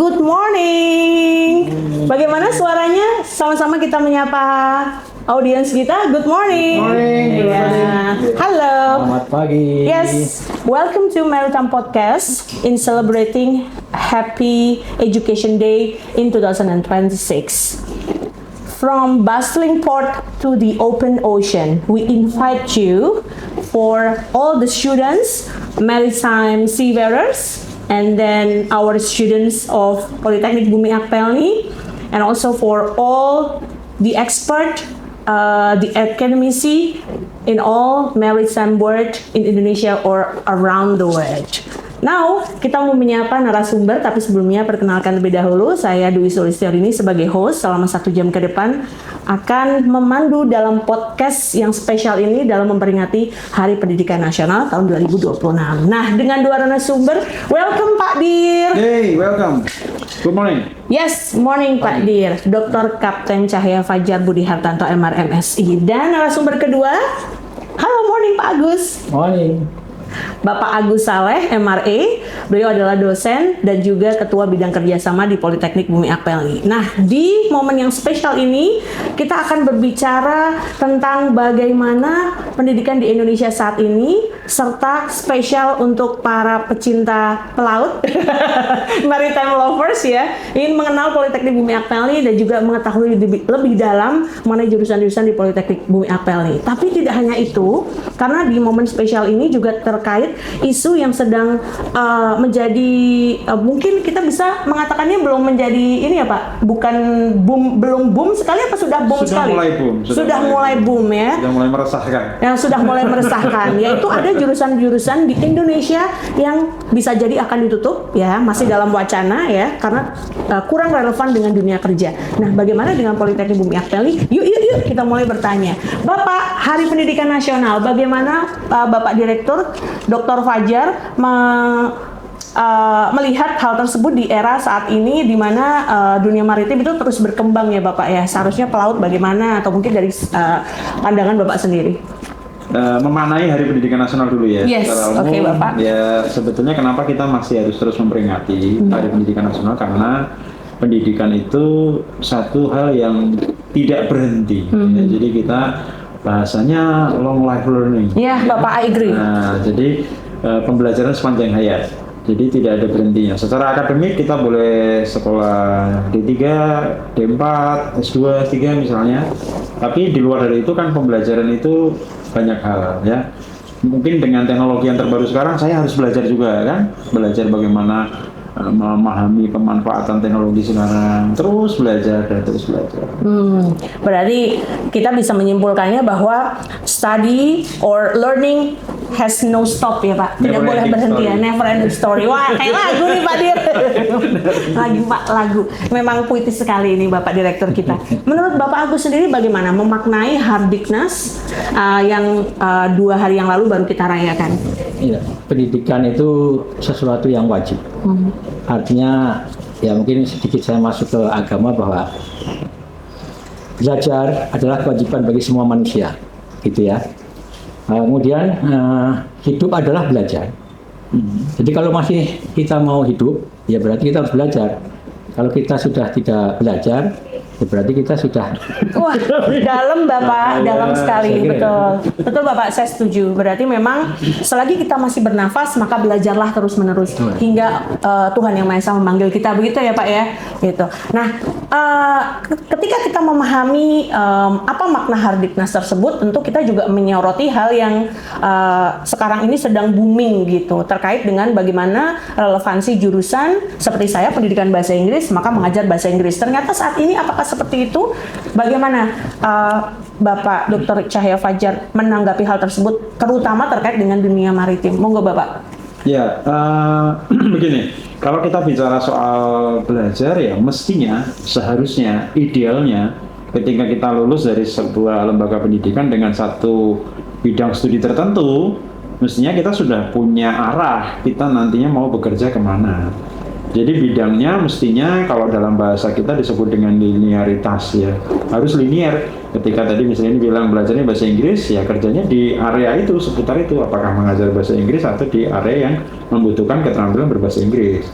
Good morning. Bagaimana suaranya? Sama-sama kita menyapa audiens kita. Good morning. Morning. Yeah. Halo. Selamat pagi. Yes, welcome to Maritime Podcast in celebrating Happy Education Day in 2026. From bustling port to the open ocean, we invite you for all the students, maritime seafarers, and then our students of Polytechnic Bumi Akpelni, and also for all the expert, the academici in all maritime world in Indonesia or around the world. Now, kita mau menyapa narasumber, tapi sebelumnya perkenalkan lebih dahulu, saya Dwi Sulistyarini sebagai host selama 1 jam ke depan akan memandu dalam podcast yang spesial ini dalam memperingati Hari Pendidikan Nasional tahun 2026. Nah, dengan dua narasumber, welcome Pak Dir. Hey, welcome. Good morning. Yes, morning Pak Dir. Dr. Kapten Cahya Fajar Budi Hartanto MR MSI. Dan narasumber kedua, halo morning Pak Agus. Morning. Bapak Agus Saleh, MRE, beliau adalah dosen dan juga Ketua Bidang Kerjasama di Politeknik Bumi Akpelni. Nah, di momen yang spesial ini, kita akan berbicara tentang bagaimana pendidikan di Indonesia saat ini, serta spesial untuk para pecinta pelaut, maritime lovers ya, ingin mengenal Politeknik Bumi Akpelni dan juga mengetahui lebih dalam mengenai jurusan-jurusan di Politeknik Bumi Akpelni. Tapi tidak hanya itu, karena di momen spesial ini juga terkait isu yang sedang menjadi mungkin kita bisa mengatakannya belum menjadi ini ya Pak, bukan boom, belum boom sekali apa sudah boom sekali? Mulai boom. Sudah mulai boom ya. Sudah mulai meresahkan. Yang sudah mulai meresahkan, yaitu ada jurusan-jurusan di Indonesia yang bisa jadi akan ditutup ya, masih dalam wacana ya, karena kurang relevan dengan dunia kerja. Nah, bagaimana dengan Politeknik Bumi Akpelni? Yuk kita mulai bertanya. Bapak, Hari Pendidikan Nasional, bagaimana Bapak Direktur Dr. Fajar melihat hal tersebut di era saat ini di mana dunia maritim itu terus berkembang ya Bapak ya. Seharusnya pelaut bagaimana, atau mungkin dari pandangan Bapak sendiri? Memaknai Hari Pendidikan Nasional dulu ya. Yes, oke Bapak. Ya, sebetulnya kenapa kita masih harus terus memperingati Hari Pendidikan Nasional, karena pendidikan itu satu hal yang tidak berhenti. Ya, jadi kita bahasanya long life learning. Ya, Bapak, I agree. Nah, jadi pembelajaran sepanjang hayat. Jadi tidak ada berhentinya. Secara akademik kita boleh sekolah D3, D4, S2, S3 misalnya. Tapi di luar dari itu kan pembelajaran itu banyak hal ya. Mungkin dengan teknologi yang terbaru sekarang saya harus belajar juga kan. Belajar bagaimana memahami pemanfaatan teknologi sekarang, terus belajar. Berarti kita bisa menyimpulkannya bahwa study or learning has no stop ya Pak, tidak boleh berhenti ya, never ending story. Wah, kayak lagu nih Pak Dir. lagu. Memang puitis sekali ini Bapak Direktur kita. Menurut Bapak Agus sendiri bagaimana memaknai Hardiknas yang 2 hari yang lalu baru kita rayakan? Iya, pendidikan itu sesuatu yang wajib. Artinya, ya mungkin sedikit saya masuk ke agama bahwa belajar adalah kewajiban bagi semua manusia, gitu ya. Kemudian hidup adalah belajar. Jadi kalau masih kita mau hidup, ya berarti kita harus belajar. Kalau kita sudah tidak belajar, ya berarti kita sudah. Wah, dalam Bapak, dalam sekali, betul Bapak, saya setuju. Berarti memang selagi kita masih bernafas, maka belajarlah terus menerus hingga Tuhan Yang Maha Esa memanggil kita, begitu ya Pak ya, gitu. Nah, ketika kita memahami apa makna Hardiknas tersebut, tentu kita juga menyoroti hal yang sekarang ini sedang booming gitu, terkait dengan bagaimana relevansi jurusan seperti saya pendidikan bahasa Inggris, maka mengajar bahasa Inggris. Ternyata saat ini apakah seperti itu? Bagaimana Bapak Dr. Cahya Fajar menanggapi hal tersebut, terutama terkait dengan dunia maritim? Monggo Bapak. Ya, begini. Kalau kita bicara soal belajar ya mestinya, seharusnya, idealnya ketika kita lulus dari sebuah lembaga pendidikan dengan satu bidang studi tertentu, mestinya kita sudah punya arah kita nantinya mau bekerja kemana. Jadi bidangnya mestinya kalau dalam bahasa kita disebut dengan linearitas ya, harus linear. Ketika tadi misalnya ini bilang belajarnya bahasa Inggris, ya kerjanya di area itu, seputar itu, apakah mengajar bahasa Inggris atau di area yang membutuhkan keterampilan berbahasa Inggris.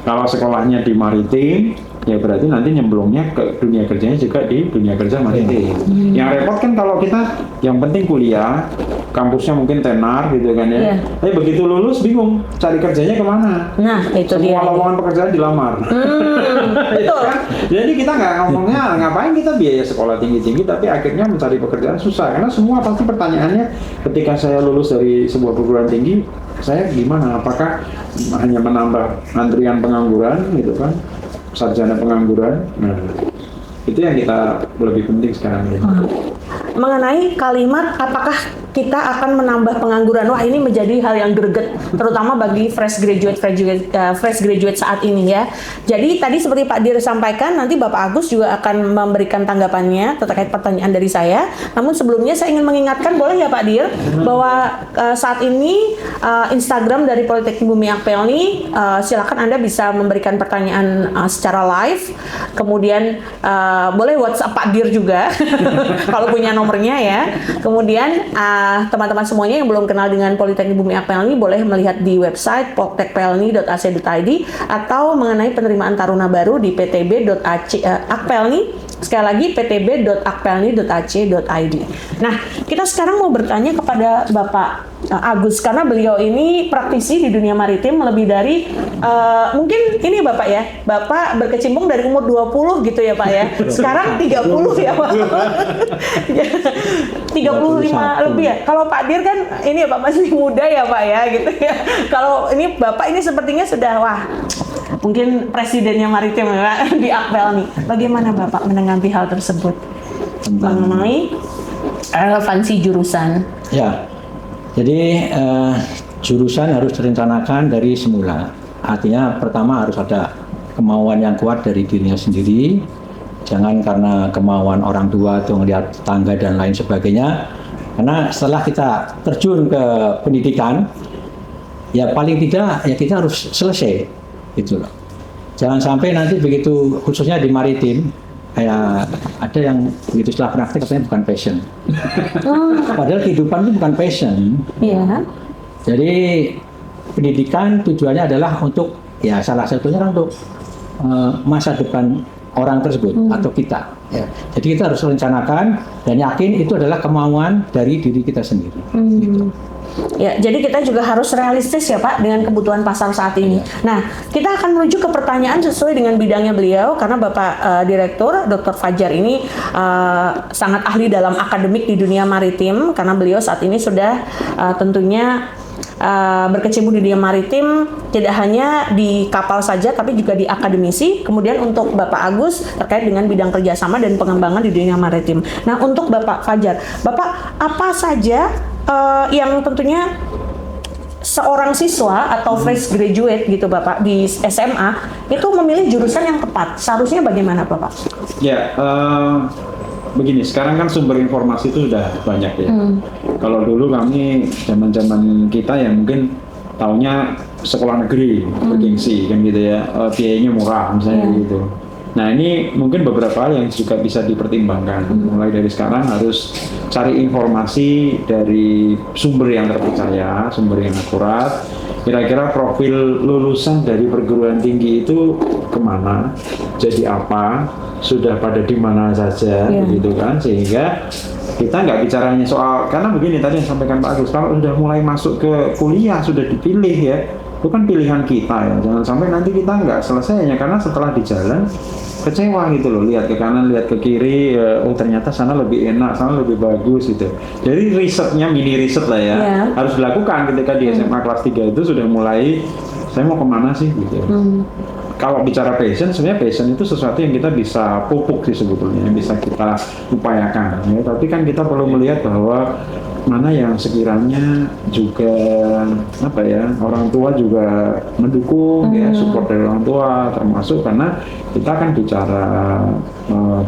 Kalau sekolahnya di maritim, ya berarti nanti nyemplungnya ke dunia kerjanya juga di dunia kerja maritim. Yang repot kan kalau kita yang penting kuliah, kampusnya mungkin tenar gitu kan ya. Tapi begitu lulus bingung cari kerjanya kemana. Nah, itu dia. Semua lowongan pekerjaan dilamar. Betul. Jadi kita nggak ngomongnya ngapain kita biaya sekolah tinggi-tinggi, tapi akhirnya mencari pekerjaan susah. Karena semua pasti pertanyaannya ketika saya lulus dari sebuah perguruan tinggi, saya gimana? Apakah hanya menambah antrian pengangguran gitu kan? Sarjana pengangguran. Nah, itu yang kita lebih penting sekarang ini. Mengenai kalimat apakah kita akan menambah pengangguran, wah ini menjadi hal yang greget, terutama bagi fresh graduate saat ini ya. Jadi tadi seperti Pak Dir sampaikan, nanti Bapak Agus juga akan memberikan tanggapannya terkait pertanyaan dari saya. Namun sebelumnya saya ingin mengingatkan, boleh ya Pak Dir, bahwa saat ini Instagram dari Politeknik Bumi Akpelni, silakan Anda bisa memberikan pertanyaan secara live. Kemudian boleh WhatsApp Pak Dir juga kalau punya nomornya ya. Kemudian teman-teman semuanya yang belum kenal dengan Politeknik Bumi Akpelni boleh melihat di website poltekpelni.ac.id atau mengenai penerimaan taruna baru di ptb.akpelni. Sekali lagi ptb.akpelni.ac.id. Nah, kita sekarang mau bertanya kepada Bapak Agus, karena beliau ini praktisi di dunia maritim lebih dari mungkin ini Bapak ya, Bapak berkecimpung dari umur 20 gitu ya Pak ya. Sekarang 30 ya Pak. 35 lebih ya. Kalau Pak Dir kan ini ya Pak masih muda ya Pak ya gitu ya. Kalau ini Bapak ini sepertinya sudah mungkin presidennya maritim ya Pak, di Akpelni. Bagaimana Bapak menanggapi hal tersebut mengenai relevansi jurusan? Ya. Jadi jurusan harus direncanakan dari semula. Artinya pertama harus ada kemauan yang kuat dari dirinya sendiri. Jangan karena kemauan orang tua atau melihat tangga dan lain sebagainya. Karena setelah kita terjun ke pendidikan, ya paling tidak ya kita harus selesai, gitu loh. Jangan sampai nanti begitu khususnya di maritim, kayak ada yang begitu setelah praktik katanya bukan passion. Padahal kehidupan itu bukan passion. Iya. Jadi pendidikan tujuannya adalah untuk ya salah satunya kan untuk masa depan orang tersebut atau kita. Ya. Jadi kita harus rencanakan dan yakin itu adalah kemauan dari diri kita sendiri. Gitu. Ya, jadi kita juga harus realistis ya Pak dengan kebutuhan pasar saat ini. Nah, kita akan menuju ke pertanyaan sesuai dengan bidangnya beliau, karena Bapak Direktur Dr. Fajar ini sangat ahli dalam akademik di dunia maritim, karena beliau saat ini sudah tentunya berkecimpung di dunia maritim tidak hanya di kapal saja tapi juga di akademisi. Kemudian untuk Bapak Agus terkait dengan bidang kerjasama dan pengembangan di dunia maritim. Nah, untuk Bapak Fajar, Bapak apa saja yang tentunya seorang siswa atau fresh graduate gitu Bapak di SMA itu memilih jurusan yang tepat, seharusnya bagaimana Bapak? Ya, begini, sekarang kan sumber informasi itu sudah banyak ya. Kalau dulu kami zaman-zaman kita ya mungkin taunya sekolah negeri bergengsi kan gitu ya, biayanya murah misalnya gitu. Nah ini mungkin beberapa hal yang juga bisa dipertimbangkan. Mulai dari sekarang harus cari informasi dari sumber yang terpercaya, sumber yang akurat. Kira-kira profil lulusan dari perguruan tinggi itu kemana, jadi apa, sudah pada di mana saja, gitu kan, sehingga kita nggak bicara hanya soal, karena begini tadi yang sampaikan Pak Agus, kalau sudah mulai masuk ke kuliah, sudah dipilih ya, itu kan pilihan kita ya, jangan sampai nanti kita nggak selesainya, karena setelah di jalan kecewa gitu loh, lihat ke kanan, lihat ke kiri, oh ternyata sana lebih enak, sana lebih bagus gitu. Jadi risetnya, mini riset lah ya, harus dilakukan ketika di SMA kelas 3 itu sudah mulai, saya mau kemana sih gitu. Kalau bicara passion, sebenarnya passion itu sesuatu yang kita bisa pupuk sih sebetulnya, yang bisa kita upayakan ya. Tapi kan kita perlu melihat bahwa mana yang sekiranya juga apa ya, orang tua juga mendukung ya, support dari orang tua, termasuk karena kita kan bicara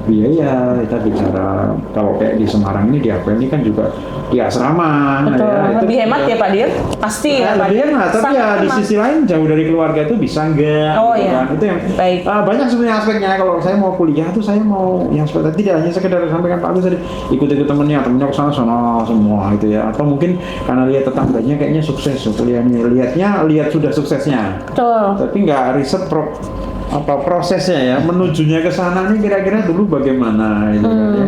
biaya, kita bicara kalau kayak di Semarang ini di Apel ini kan juga di asrama. Betul. Ya, itu Lebih hemat ya Pak Dir? Pasti ya Pak lebih Dir. hemat, tapi Sangat ya di hemat. sisi lain jauh dari keluarga itu bisa enggak? Oh, gitu iya. kan. Itu yang Baik. banyak sebenarnya aspeknya. Kalau saya mau kuliah tuh saya mau yang seperti tidak hanya sekedar sampaikan Pak Agus tadi ikut-ikut temennya ke sana semua gitu ya. Atau mungkin karena lihat tetangganya kayaknya sukses kuliahnya, lihat sudah suksesnya. Betul. Tapi nggak riset prosesnya ya menujunya ke sana nih kira-kira dulu bagaimana gitu kan ya.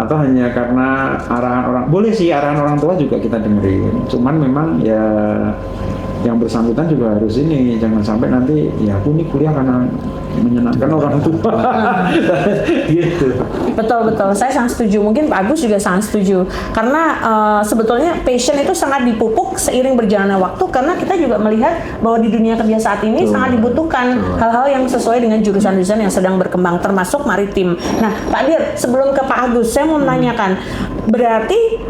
Atau hanya karena arahan orang, boleh sih arahan orang tua juga kita dengerin, cuman memang ya yang bersangkutan juga harus ini, jangan sampai nanti ya aku ini kuliah karena menyenangkan orang tua gitu. Betul, saya sangat setuju. Mungkin Pak Agus juga sangat setuju. Karena sebetulnya passion itu sangat dipupuk seiring berjalannya waktu, karena kita juga melihat bahwa di dunia kerja saat ini sangat dibutuhkan hal-hal yang sesuai dengan jurusan-jurusan yang sedang berkembang, termasuk maritim. Nah, Pak Dir, sebelum ke Pak Agus, saya mau menanyakan, berarti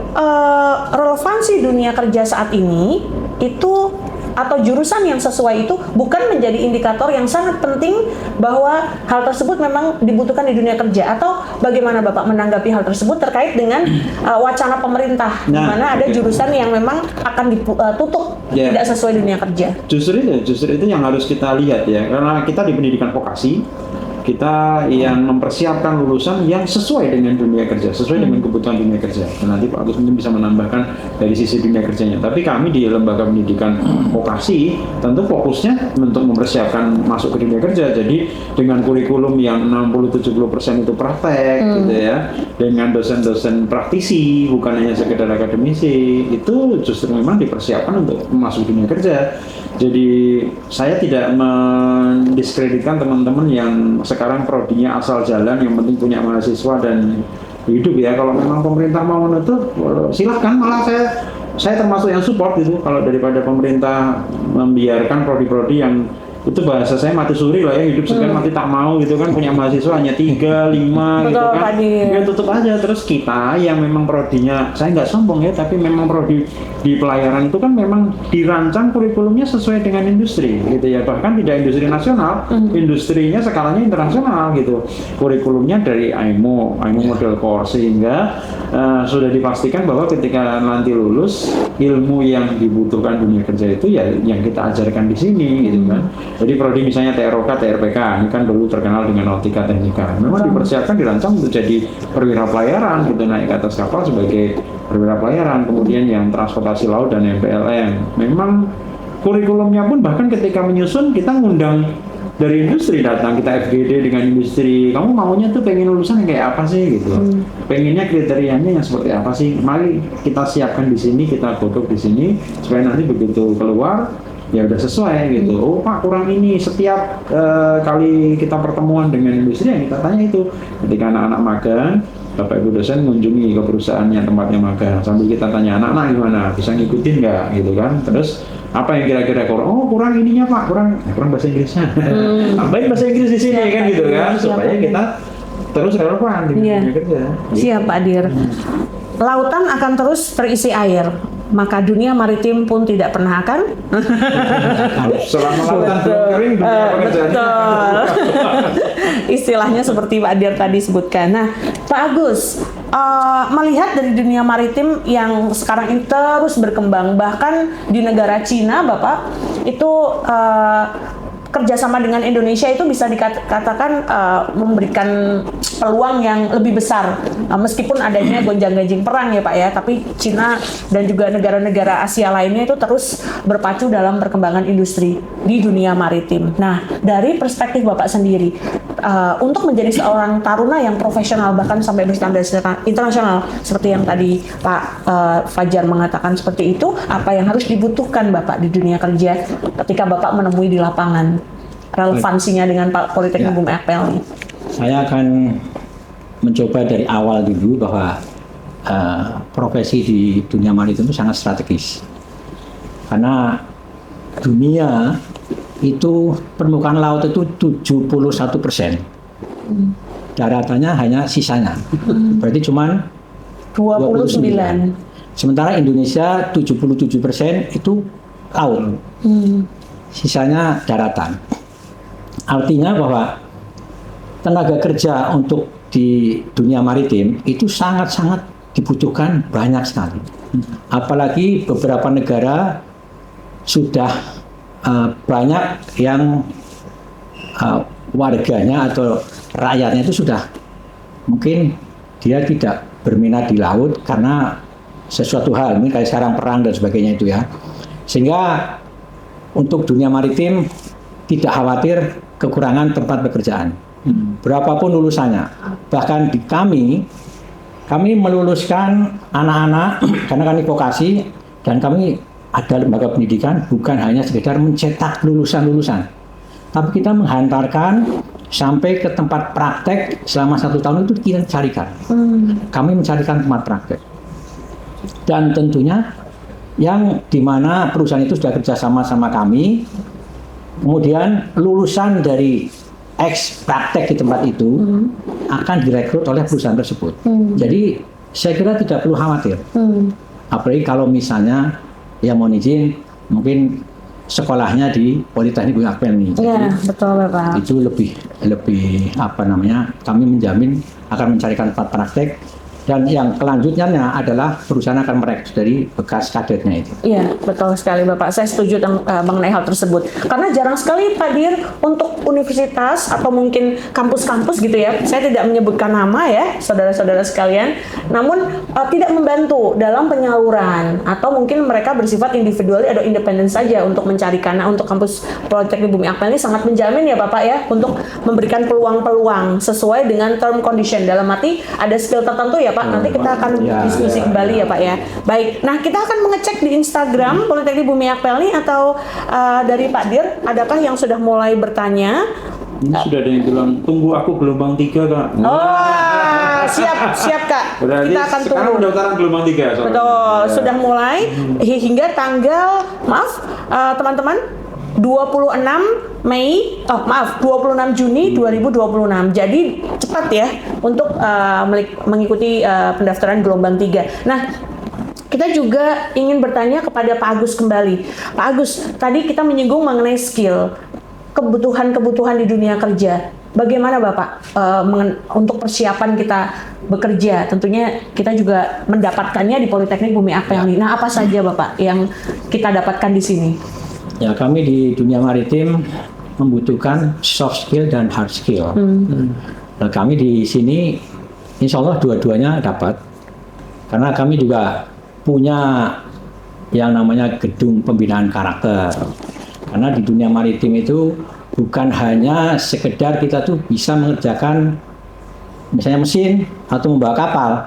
relevansi dunia kerja saat ini itu atau jurusan yang sesuai itu bukan menjadi indikator yang sangat penting bahwa hal tersebut memang dibutuhkan di dunia kerja, atau bagaimana Bapak menanggapi hal tersebut terkait dengan wacana pemerintah di mana ada jurusan yang memang akan ditutup tidak sesuai dunia kerja. Justru itu yang harus kita lihat ya, karena kita di pendidikan vokasi kita yang mempersiapkan lulusan yang sesuai dengan dunia kerja, sesuai dengan kebutuhan dunia kerja. Dan nanti Pak Agus mungkin bisa menambahkan dari sisi dunia kerjanya. Tapi kami di lembaga pendidikan vokasi tentu fokusnya untuk mempersiapkan masuk ke dunia kerja. Jadi dengan kurikulum yang 60-70% itu praktek, gitu ya, dengan dosen-dosen praktisi, bukan hanya sekedar akademisi, itu justru memang dipersiapkan untuk masuk dunia kerja. Jadi saya tidak mendiskreditkan teman-teman yang sekarang prodinya asal jalan, yang penting punya mahasiswa dan hidup ya. Kalau memang pemerintah mau menutup, silahkan. Malah saya termasuk yang support itu. Kalau daripada pemerintah membiarkan prodi-prodi yang itu bahasa saya mati suri lah ya, hidup segan mati tak mau gitu kan, punya mahasiswa hanya 3, 5 gitu kan, ya tutup aja. Terus kita yang memang prodinya, saya nggak sombong ya, tapi memang prodi di pelayaran itu kan memang dirancang kurikulumnya sesuai dengan industri gitu ya, bahkan tidak industri nasional, industrinya skalanya internasional gitu, kurikulumnya dari IMO model core, sehingga sudah dipastikan bahwa ketika nanti lulus, ilmu yang dibutuhkan dunia kerja itu ya yang kita ajarkan di sini gitu kan. Jadi prodi misalnya TROK, TRPK, ini kan dulu terkenal dengan nautika teknika. Memang dipersiapkan, dirancang untuk jadi perwira pelayaran gitu, naik ke atas kapal sebagai perwira pelayaran, kemudian yang transportasi laut dan MPLM. Memang kurikulumnya pun bahkan ketika menyusun kita ngundang dari industri, datang kita FGD dengan industri, kamu maunya tuh pengen lulusan yang kayak apa sih gitu, pengennya kriterianya yang seperti apa sih, mari kita siapkan di sini, kita godok di sini supaya nanti begitu keluar ya udah sesuai gitu. Oh Pak, kurang ini. Setiap kali kita pertemuan dengan industri yang kita tanya itu, ketika anak-anak magang, Bapak Ibu dosen mengunjungi ke perusahaannya, tempatnya magang, sambil kita tanya anak-anak gimana, bisa ngikutin nggak gitu kan. Terus apa yang kira-kira kurang? Oh kurang ininya Pak, kurang bahasa Inggrisnya. Tambahin bahasa Inggris di sini kan gitu kan, supaya kita terus relevan di dunia kerja. Siap Pak Dir. Lautan akan terus terisi air, maka dunia maritim pun tidak pernah akan selama lautan belum kering, dunia pekerjaannya istilahnya seperti Pak Dir tadi sebutkan. Nah, Pak Agus, melihat dari dunia maritim yang sekarang ini terus berkembang, bahkan di negara Cina, Bapak, itu kerjasama dengan Indonesia itu bisa dikatakan memberikan peluang yang lebih besar, meskipun adanya gonjang-ganjing perang ya Pak ya, tapi Cina dan juga negara-negara Asia lainnya itu terus berpacu dalam perkembangan industri di dunia maritim. Nah, dari perspektif Bapak sendiri, untuk menjadi seorang taruna yang profesional bahkan sampai berstandar internasional seperti yang tadi Pak Fajar mengatakan seperti itu, apa yang harus dibutuhkan Bapak di dunia kerja ketika Bapak menemui di lapangan, relevansinya dengan Politeknik Bumi Apel? Saya akan mencoba dari awal dulu bahwa profesi di dunia maritim itu sangat strategis, karena dunia itu permukaan laut itu 71%, daratannya hanya sisanya, berarti cuman 29. Sementara Indonesia 77% itu laut, sisanya daratan. Artinya bahwa tenaga kerja untuk di dunia maritim itu sangat-sangat dibutuhkan banyak sekali. Apalagi beberapa negara sudah banyak yang warganya atau rakyatnya itu sudah mungkin dia tidak berminat di laut karena sesuatu hal, mungkin kayak sekarang perang dan sebagainya itu ya. Sehingga untuk dunia maritim tidak khawatir kekurangan tempat pekerjaan. Berapapun lulusannya. Bahkan di kami meluluskan anak-anak karena kami vokasi dan kami ada lembaga pendidikan bukan hanya sekedar mencetak lulusan-lulusan, tapi kita menghantarkan sampai ke tempat praktek selama 1 tahun itu kita carikan. Kami mencarikan tempat praktek. Dan tentunya yang dimana perusahaan itu sudah kerjasama sama kami, kemudian lulusan dari praktek di tempat itu akan direkrut oleh perusahaan tersebut. Jadi saya kira tidak perlu khawatir. Apalagi kalau misalnya ya mohon izin mungkin sekolahnya di Politeknik Bumi Akpelni. Iya, betul Bapak. Itu lebih kami menjamin akan mencarikan tempat praktek. Dan yang kelanjutannya adalah perusahaan akan merekrut dari bekas kadetnya itu. Iya, betul sekali Bapak. Saya setuju mengenai hal tersebut. Karena jarang sekali Pak Dir untuk universitas atau mungkin kampus-kampus gitu ya. Saya tidak menyebutkan nama ya, saudara-saudara sekalian. Namun tidak membantu dalam penyaluran atau mungkin mereka bersifat individual atau independen saja untuk mencari. Karena untuk kampus Politeknik Bumi Akpelni sangat menjamin ya Bapak ya untuk memberikan peluang-peluang sesuai dengan term condition. Dalam arti ada skill tertentu ya Pak, nanti kita akan diskusi kembali ya Pak ya. Baik, nah kita akan mengecek di Instagram Politeknik Bumi Akpelni atau dari Pak Dir, adakah yang sudah mulai bertanya? Ini sudah ada yang bilang, tunggu aku gelombang 3 Kak. Oh, siap Kak. Berarti Kita akan sekarang tunggu. pendaftaran gelombang 3 soalnya. Betul, sudah mulai hingga tanggal, teman-teman, 26 Juni 2026. Jadi cepat ya untuk mengikuti pendaftaran gelombang 3. Nah, kita juga ingin bertanya kepada Pak Agus kembali. Pak Agus, tadi kita menyinggung mengenai skill, kebutuhan-kebutuhan di dunia kerja. Bagaimana Bapak untuk persiapan kita bekerja? Tentunya kita juga mendapatkannya di Politeknik Bumi Akpelni. Nah, apa saja Bapak yang kita dapatkan di sini? Ya, kami di dunia maritim membutuhkan soft skill dan hard skill. Nah, kami di sini insya Allah dua-duanya dapat. Karena kami juga punya yang namanya gedung pembinaan karakter. Karena di dunia maritim itu bukan hanya sekedar kita tuh bisa mengerjakan misalnya mesin atau membawa kapal.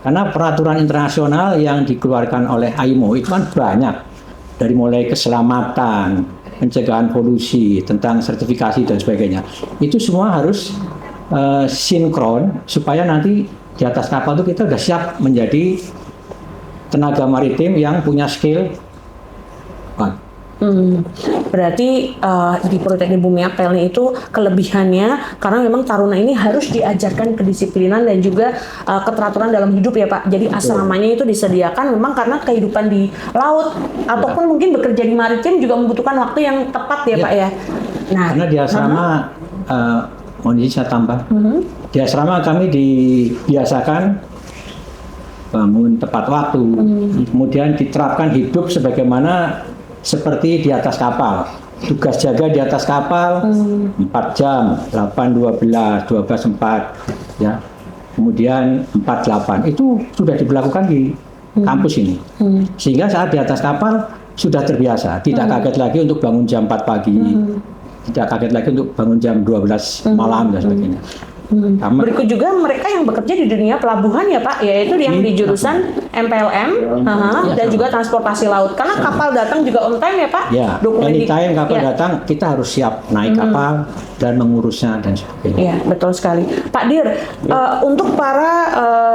Karena peraturan internasional yang dikeluarkan oleh IMO itu kan banyak. Dari mulai keselamatan, pencegahan polusi, tentang sertifikasi dan sebagainya. Itu semua harus sinkron supaya nanti di atas kapal itu kita sudah siap menjadi tenaga maritim yang punya skill. Berarti di Politeknik Bumi Akpelni itu kelebihannya karena memang taruna ini harus diajarkan kedisiplinan dan juga keteraturan dalam hidup ya Pak. Jadi asramanya itu disediakan memang karena kehidupan di laut ataupun mungkin bekerja di maritim juga membutuhkan waktu yang tepat ya Pak ya. Nah, karena di asrama mohon izin saya tambah. Di asrama kami dibiasakan bangun tepat waktu, kemudian diterapkan hidup sebagaimana seperti di atas kapal. Tugas jaga di atas kapal 4 jam, 8, 12, 12, 4 ya. Kemudian 4, 8 itu sudah diberlakukan di kampus ini. Sehingga saat di atas kapal sudah terbiasa, tidak kaget lagi untuk bangun jam 4 pagi. Tidak kaget lagi untuk bangun jam 12 malam dan sebagainya. Berikut juga mereka yang bekerja di dunia pelabuhan ya Pak, yaitu yang di jurusan MPLM dan juga transportasi laut. Karena kapal datang juga on time ya Pak. Ya, anytime kapal datang kita harus siap naik kapal dan mengurusnya dan sebagainya. Iya, betul sekali. Pak Dir, untuk para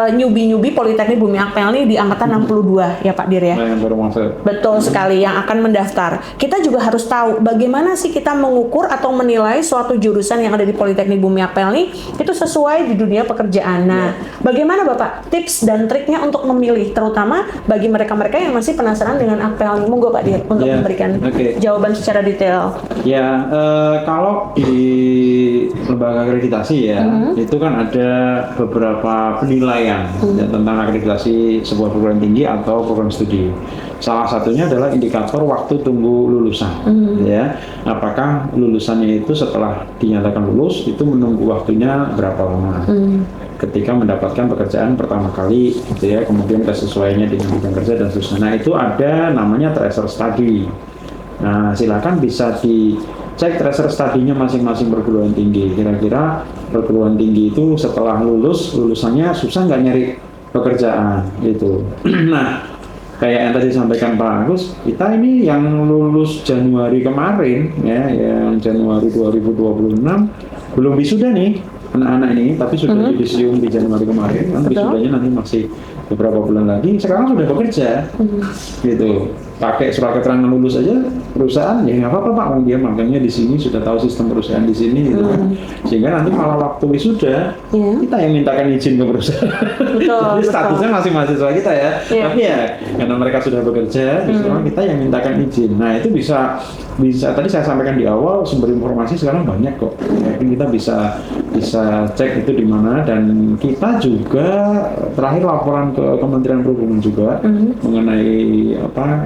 newbie Politeknik Bumi Akpelni di angkatan 62 ya Pak Dir ya. Yang baru masuk. Betul sekali, yang akan mendaftar. Kita juga harus tahu bagaimana sih kita mengukur atau menilai suatu jurusan yang ada di Politeknik Bumi Akpelni itu sesuai di dunia pekerjaan. Nah, bagaimana Bapak tips dan triknya untuk memilih, terutama bagi mereka-mereka yang masih penasaran dengan Akpelni? Monggo Pak Dir untuk memberikan jawaban secara detail. Ya, kalau di lembaga akreditasi ya, itu kan ada beberapa penilaian ya, tentang akreditasi sebuah perguruan tinggi atau program studi. Salah satunya adalah indikator waktu tunggu lulusan, ya. Apakah lulusannya itu setelah dinyatakan lulus itu menunggu waktunya berapa lama? Ketika mendapatkan pekerjaan pertama kali, gitu ya, kemudian kesesuaiannya dengan bidang kerja dan seterusnya. Nah, itu ada namanya tracer study. Nah, silakan bisa dicek tracer study-nya masing-masing perguruan tinggi. Kira-kira perguruan tinggi itu setelah lulusannya susah nggak nyari pekerjaan gitu. Nah, kayak yang tadi disampaikan Pak Agus, kita ini yang lulus Januari kemarin, ya, yang Januari 2026 belum wisuda nih anak-anak ini, tapi sudah dibisium di Januari kemarin, kan wisudanya nanti masih beberapa bulan lagi. Sekarang sudah bekerja, gitu. Pakai surat keterangan lulus aja perusahaan, ya nggak apa-apa Pak, dia makanya di sini sudah tahu sistem perusahaan di sini, gitu kan. Sehingga nanti malah waktu wisuda kita yang mintakan izin ke perusahaan. Jadi statusnya masih mahasiswa kita ya, tapi ya karena mereka sudah bekerja, justru kita yang mintakan izin. Nah itu bisa tadi saya sampaikan di awal, sumber informasi sekarang banyak kok. Mungkin kita bisa cek itu di mana, dan kita juga terakhir laporan ke Kementerian Perhubungan juga mengenai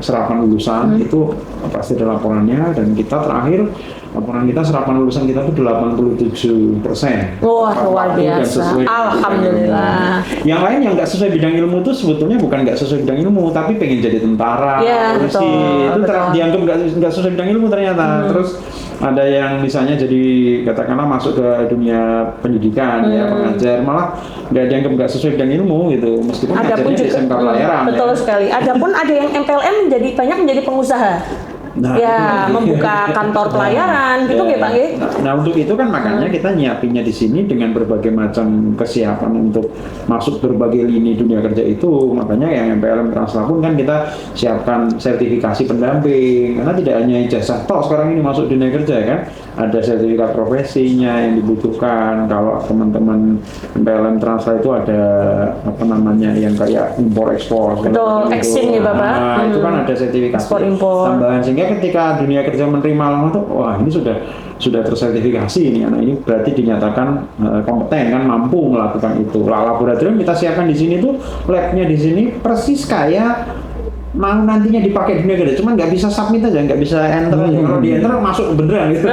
serapan lulusan itu pasti ada laporannya, dan kita terakhir laporan kita serapan lulusan kita itu 87%. Wah, luar biasa. Alhamdulillah. Yang lain yang nggak sesuai bidang ilmu itu sebetulnya bukan nggak sesuai bidang ilmu, tapi pengen jadi tentara, polisi, itu dianggap nggak sesuai bidang ilmu ternyata. Terus ada yang misalnya jadi katakanlah masuk ke dunia pendidikan ya, pengajar, malah nggak dianggap nggak sesuai bidang ilmu gitu, meskipun ngajarnya di SMK pelayaran. Betul sekali. Adapun ada yang MPLM banyak menjadi pengusaha. Nah, membuka kantor pelayaran gitu ya Pak ya. Nah, untuk itu kan makanya kita nyiapinnya di sini dengan berbagai macam kesiapan untuk masuk berbagai lini dunia kerja itu. Makanya yang MPLM Translabun kan kita siapkan sertifikasi pendamping, karena tidak hanya ijazah toh sekarang ini masuk dunia kerja kan. Ada sertifikat profesinya yang dibutuhkan. Kalau teman-teman MPLM Transla itu ada yang kayak impor ekspor. Betul, eksim ya Bapak. Nah, itu kan ada sertifikasi ekspor impor tambahan, sehingga ketika dunia kerja menerima lama tuh, wah ini sudah tersertifikasi ini anak ini, berarti dinyatakan kompeten kan, mampu melakukan itu. Laboratorium kita siapkan di sini tuh, labnya di sini persis kayak mau nantinya dipakai dunia kerja, cuman nggak bisa submit aja, nggak bisa enter aja. Kalau di enter masuk beneran gitu.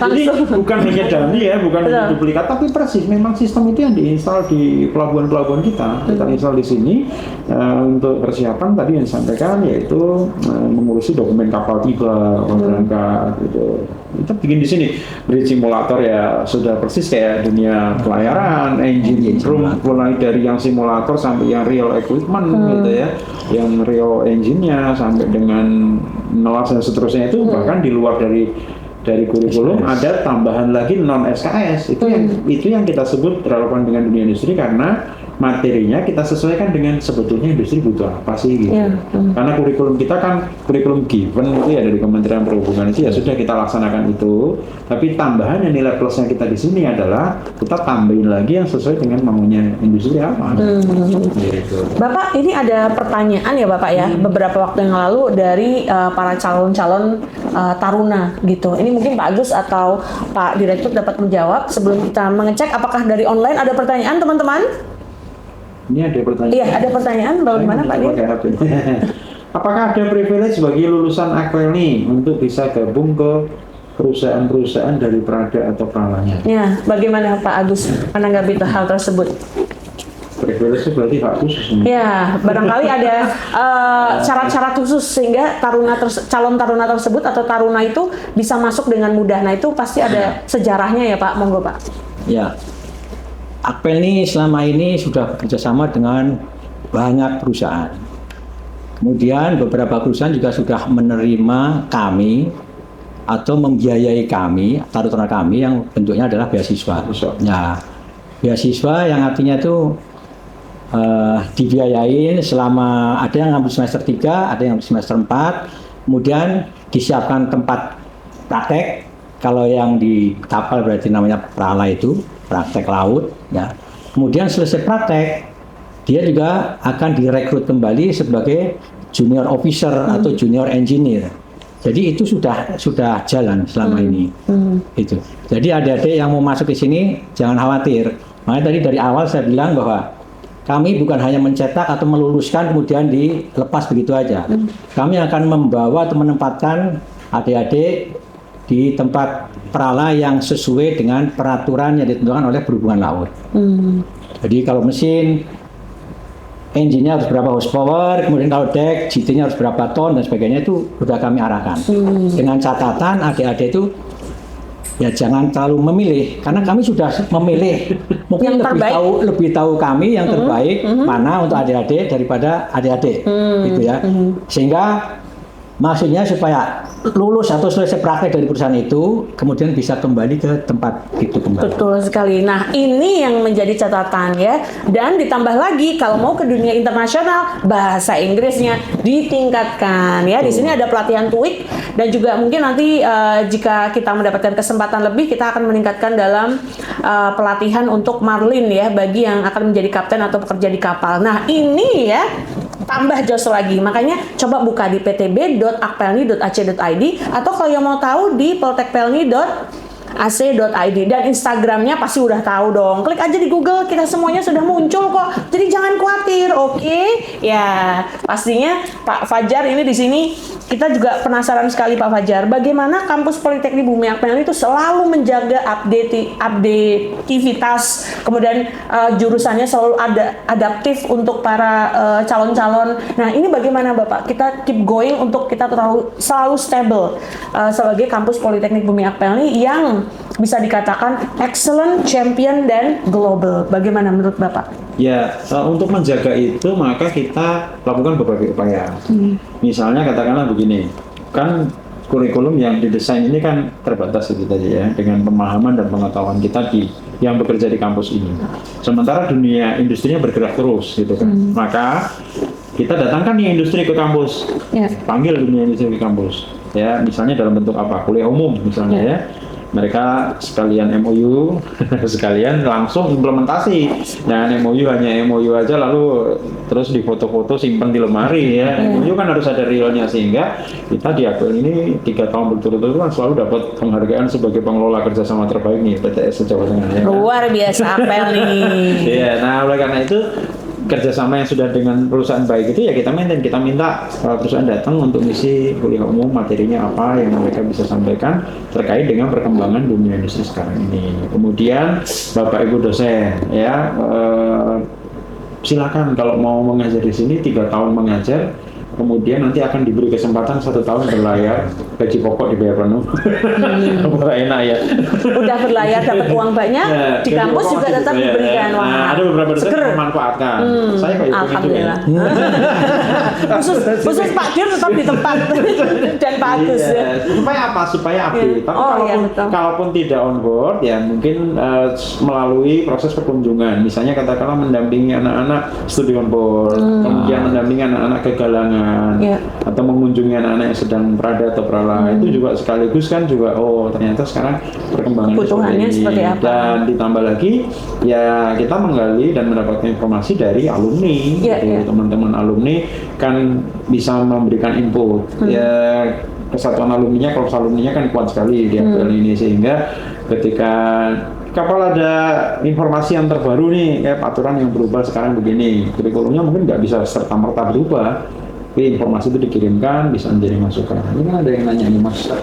Jadi bukan hanya dummy ya, bukan hanya duplikat, tapi persis memang sistem itu yang diinstal di pelabuhan-pelabuhan kita install di sini untuk persiapan tadi yang disampaikan, yaitu mengurusi dokumen kapal tiba, berangkat gitu. Kita bikin di sini bridge simulator ya, sudah persis kayak dunia pelayaran, engine room, mulai dari yang simulator sampai yang real equipment gitu ya, yang real engine-nya sampai dengan NOAS dan seterusnya itu bahkan di luar dari kurikulum ada tambahan lagi non SKS itu yang kita sebut relevan dengan dunia industri, karena materinya kita sesuaikan dengan sebetulnya industri butuh apa sih gitu. Karena kurikulum kita kan kurikulum given itu ya dari Kementerian Perhubungan itu ya sudah kita laksanakan itu, tapi tambahannya nilai plusnya kita di sini adalah kita tambahin lagi yang sesuai dengan maunya industri apa. Gitu. Bapak, ini ada pertanyaan ya Bapak ya, beberapa waktu yang lalu dari para calon-calon taruna gitu. Ini mungkin Pak Agus atau Pak Direktur dapat menjawab sebelum kita mengecek apakah dari online ada pertanyaan teman-teman. Ini ada pertanyaan. Iya, ada pertanyaan. Bagaimana Pak Dir? Apakah ada privilege bagi lulusan Akpelni untuk bisa gabung ke perusahaan-perusahaan dari Prada atau Pralanya? Ya, bagaimana Pak Agus menanggapi hal tersebut? Privilege itu berarti hak khusus. Ya, barangkali ada syarat-syarat khusus sehingga calon taruna tersebut atau taruna itu bisa masuk dengan mudah. Nah, itu pasti ada sejarahnya ya Pak. Monggo Pak. Ya. Akpelni selama ini sudah bekerjasama dengan banyak perusahaan. Kemudian beberapa perusahaan juga sudah menerima kami atau membiayai kami, taruna kami yang bentuknya adalah beasiswa. Ya, beasiswa yang artinya itu dibiayain selama, ada yang ngambil semester 3, ada yang ngambil semester 4, kemudian disiapkan tempat praktek. Kalau yang di kapal berarti namanya prala itu, praktek laut ya. Kemudian selesai praktek, dia juga akan direkrut kembali sebagai junior officer atau junior engineer. Jadi itu sudah jalan selama ini. Itu. Jadi adik-adik yang mau masuk ke sini jangan khawatir. Makanya tadi dari awal saya bilang bahwa kami bukan hanya mencetak atau meluluskan kemudian dilepas begitu aja. Kami akan membawa atau menempatkan adik-adik di tempat perala yang sesuai dengan peraturan yang ditentukan oleh perhubungan laut. Jadi kalau mesin engine-nya harus berapa horsepower, kemudian kalau deck, GT-nya harus berapa ton dan sebagainya itu sudah kami arahkan. Dengan catatan adik-adik itu ya jangan terlalu memilih, karena kami sudah memilih. Mungkin lebih tahu kami yang terbaik mana untuk adik-adik daripada adik-adik, gitu ya. Sehingga maksudnya supaya lulus atau selesai praktek dari perusahaan itu, kemudian bisa kembali ke tempat itu kembali. Betul sekali. Nah, ini yang menjadi catatan ya. Dan ditambah lagi kalau mau ke dunia internasional, bahasa Inggrisnya ditingkatkan ya. Di sini ada pelatihan TOEIC dan juga mungkin nanti jika kita mendapatkan kesempatan lebih, kita akan meningkatkan dalam pelatihan untuk Marlin ya, bagi yang akan menjadi kapten atau pekerja di kapal. Nah, ini ya tambah jos lagi. Makanya coba buka di ptb.akpelni.ac.id atau kalau yang mau tahu di poltekpelni.ac.id dan Instagramnya pasti udah tahu dong. Klik aja di Google, kita semuanya sudah muncul kok. Jadi jangan khawatir, oke? Ya, pastinya Pak Fajar ini di sini kita juga penasaran sekali Pak Fajar, bagaimana kampus Politeknik Bumi Akpelni itu selalu menjaga updativitas, kemudian jurusannya selalu adaptif untuk para calon-calon. Nah, ini bagaimana Bapak? Kita keep going untuk kita selalu stable sebagai kampus Politeknik Bumi Akpelni yang bisa dikatakan excellent, champion, dan global. Bagaimana menurut Bapak? Ya, untuk menjaga itu maka kita lakukan berbagai upaya. Misalnya katakanlah begini, kan kurikulum yang didesain ini kan terbatas itu tadi ya, dengan pemahaman dan pengetahuan kita yang bekerja di kampus ini. Sementara dunia industrinya bergerak terus gitu kan. Maka kita datangkan nih industri ke kampus, panggil dunia industri ke kampus. Ya, misalnya dalam bentuk apa? Kuliah umum misalnya ya. Mereka sekalian MOU, sekalian langsung implementasi. Jangan MOU hanya MOU aja lalu terus difoto-foto simpan di lemari ya. MOU kan harus ada realnya, sehingga kita di Akpel ini 3 tahun berturut-turut kan selalu dapat penghargaan sebagai pengelola kerjasama terbaik nih PTS Jawa Tengah ya. Luar biasa Akpel nih. Iya, nah oleh karena itu kerjasama yang sudah dengan perusahaan baik itu ya kita maintain, kita minta perusahaan datang untuk misi kuliah umum, materinya apa yang mereka bisa sampaikan terkait dengan perkembangan dunia industri sekarang ini. Kemudian Bapak Ibu dosen ya silakan kalau mau mengajar di sini 3 tahun mengajar, kemudian nanti akan diberi kesempatan 1 tahun berlayar, gaji pokok dibayar penuh. Enak ya. Udah berlayar dapat uang banyak, di kampus juga tetap diberikan. Ya. Nah, ada beberapa dosen yang memanfaatkan. Saya kayak alhamdulillah. Khusus Pak Dir tetap di tempat dan Pak Agus ya. Supaya apa? Supaya update. Tapi kalaupun tidak on board ya mungkin melalui proses perkunjungan. Misalnya katakanlah mendampingi anak-anak studi on board, kemudian mendampingi anak-anak kegalangan. Atau mengunjungi anak-anak yang sedang berada atau perala, itu juga sekaligus kan juga ternyata sekarang perkembangannya seperti apa, dan ditambah lagi ya kita menggali dan mendapatkan informasi dari alumni, teman-teman alumni kan bisa memberikan input ya. Kesatuan alumninya, korps alumninya kan kuat sekali di Akpel ini, sehingga ketika kapal ada informasi yang terbaru nih, kayak aturan yang berubah sekarang begini, kurikulumnya mungkin nggak bisa serta-merta berubah, tapi informasi itu dikirimkan, bisa menjadi masukan. Ini kan ada yang nanya nih,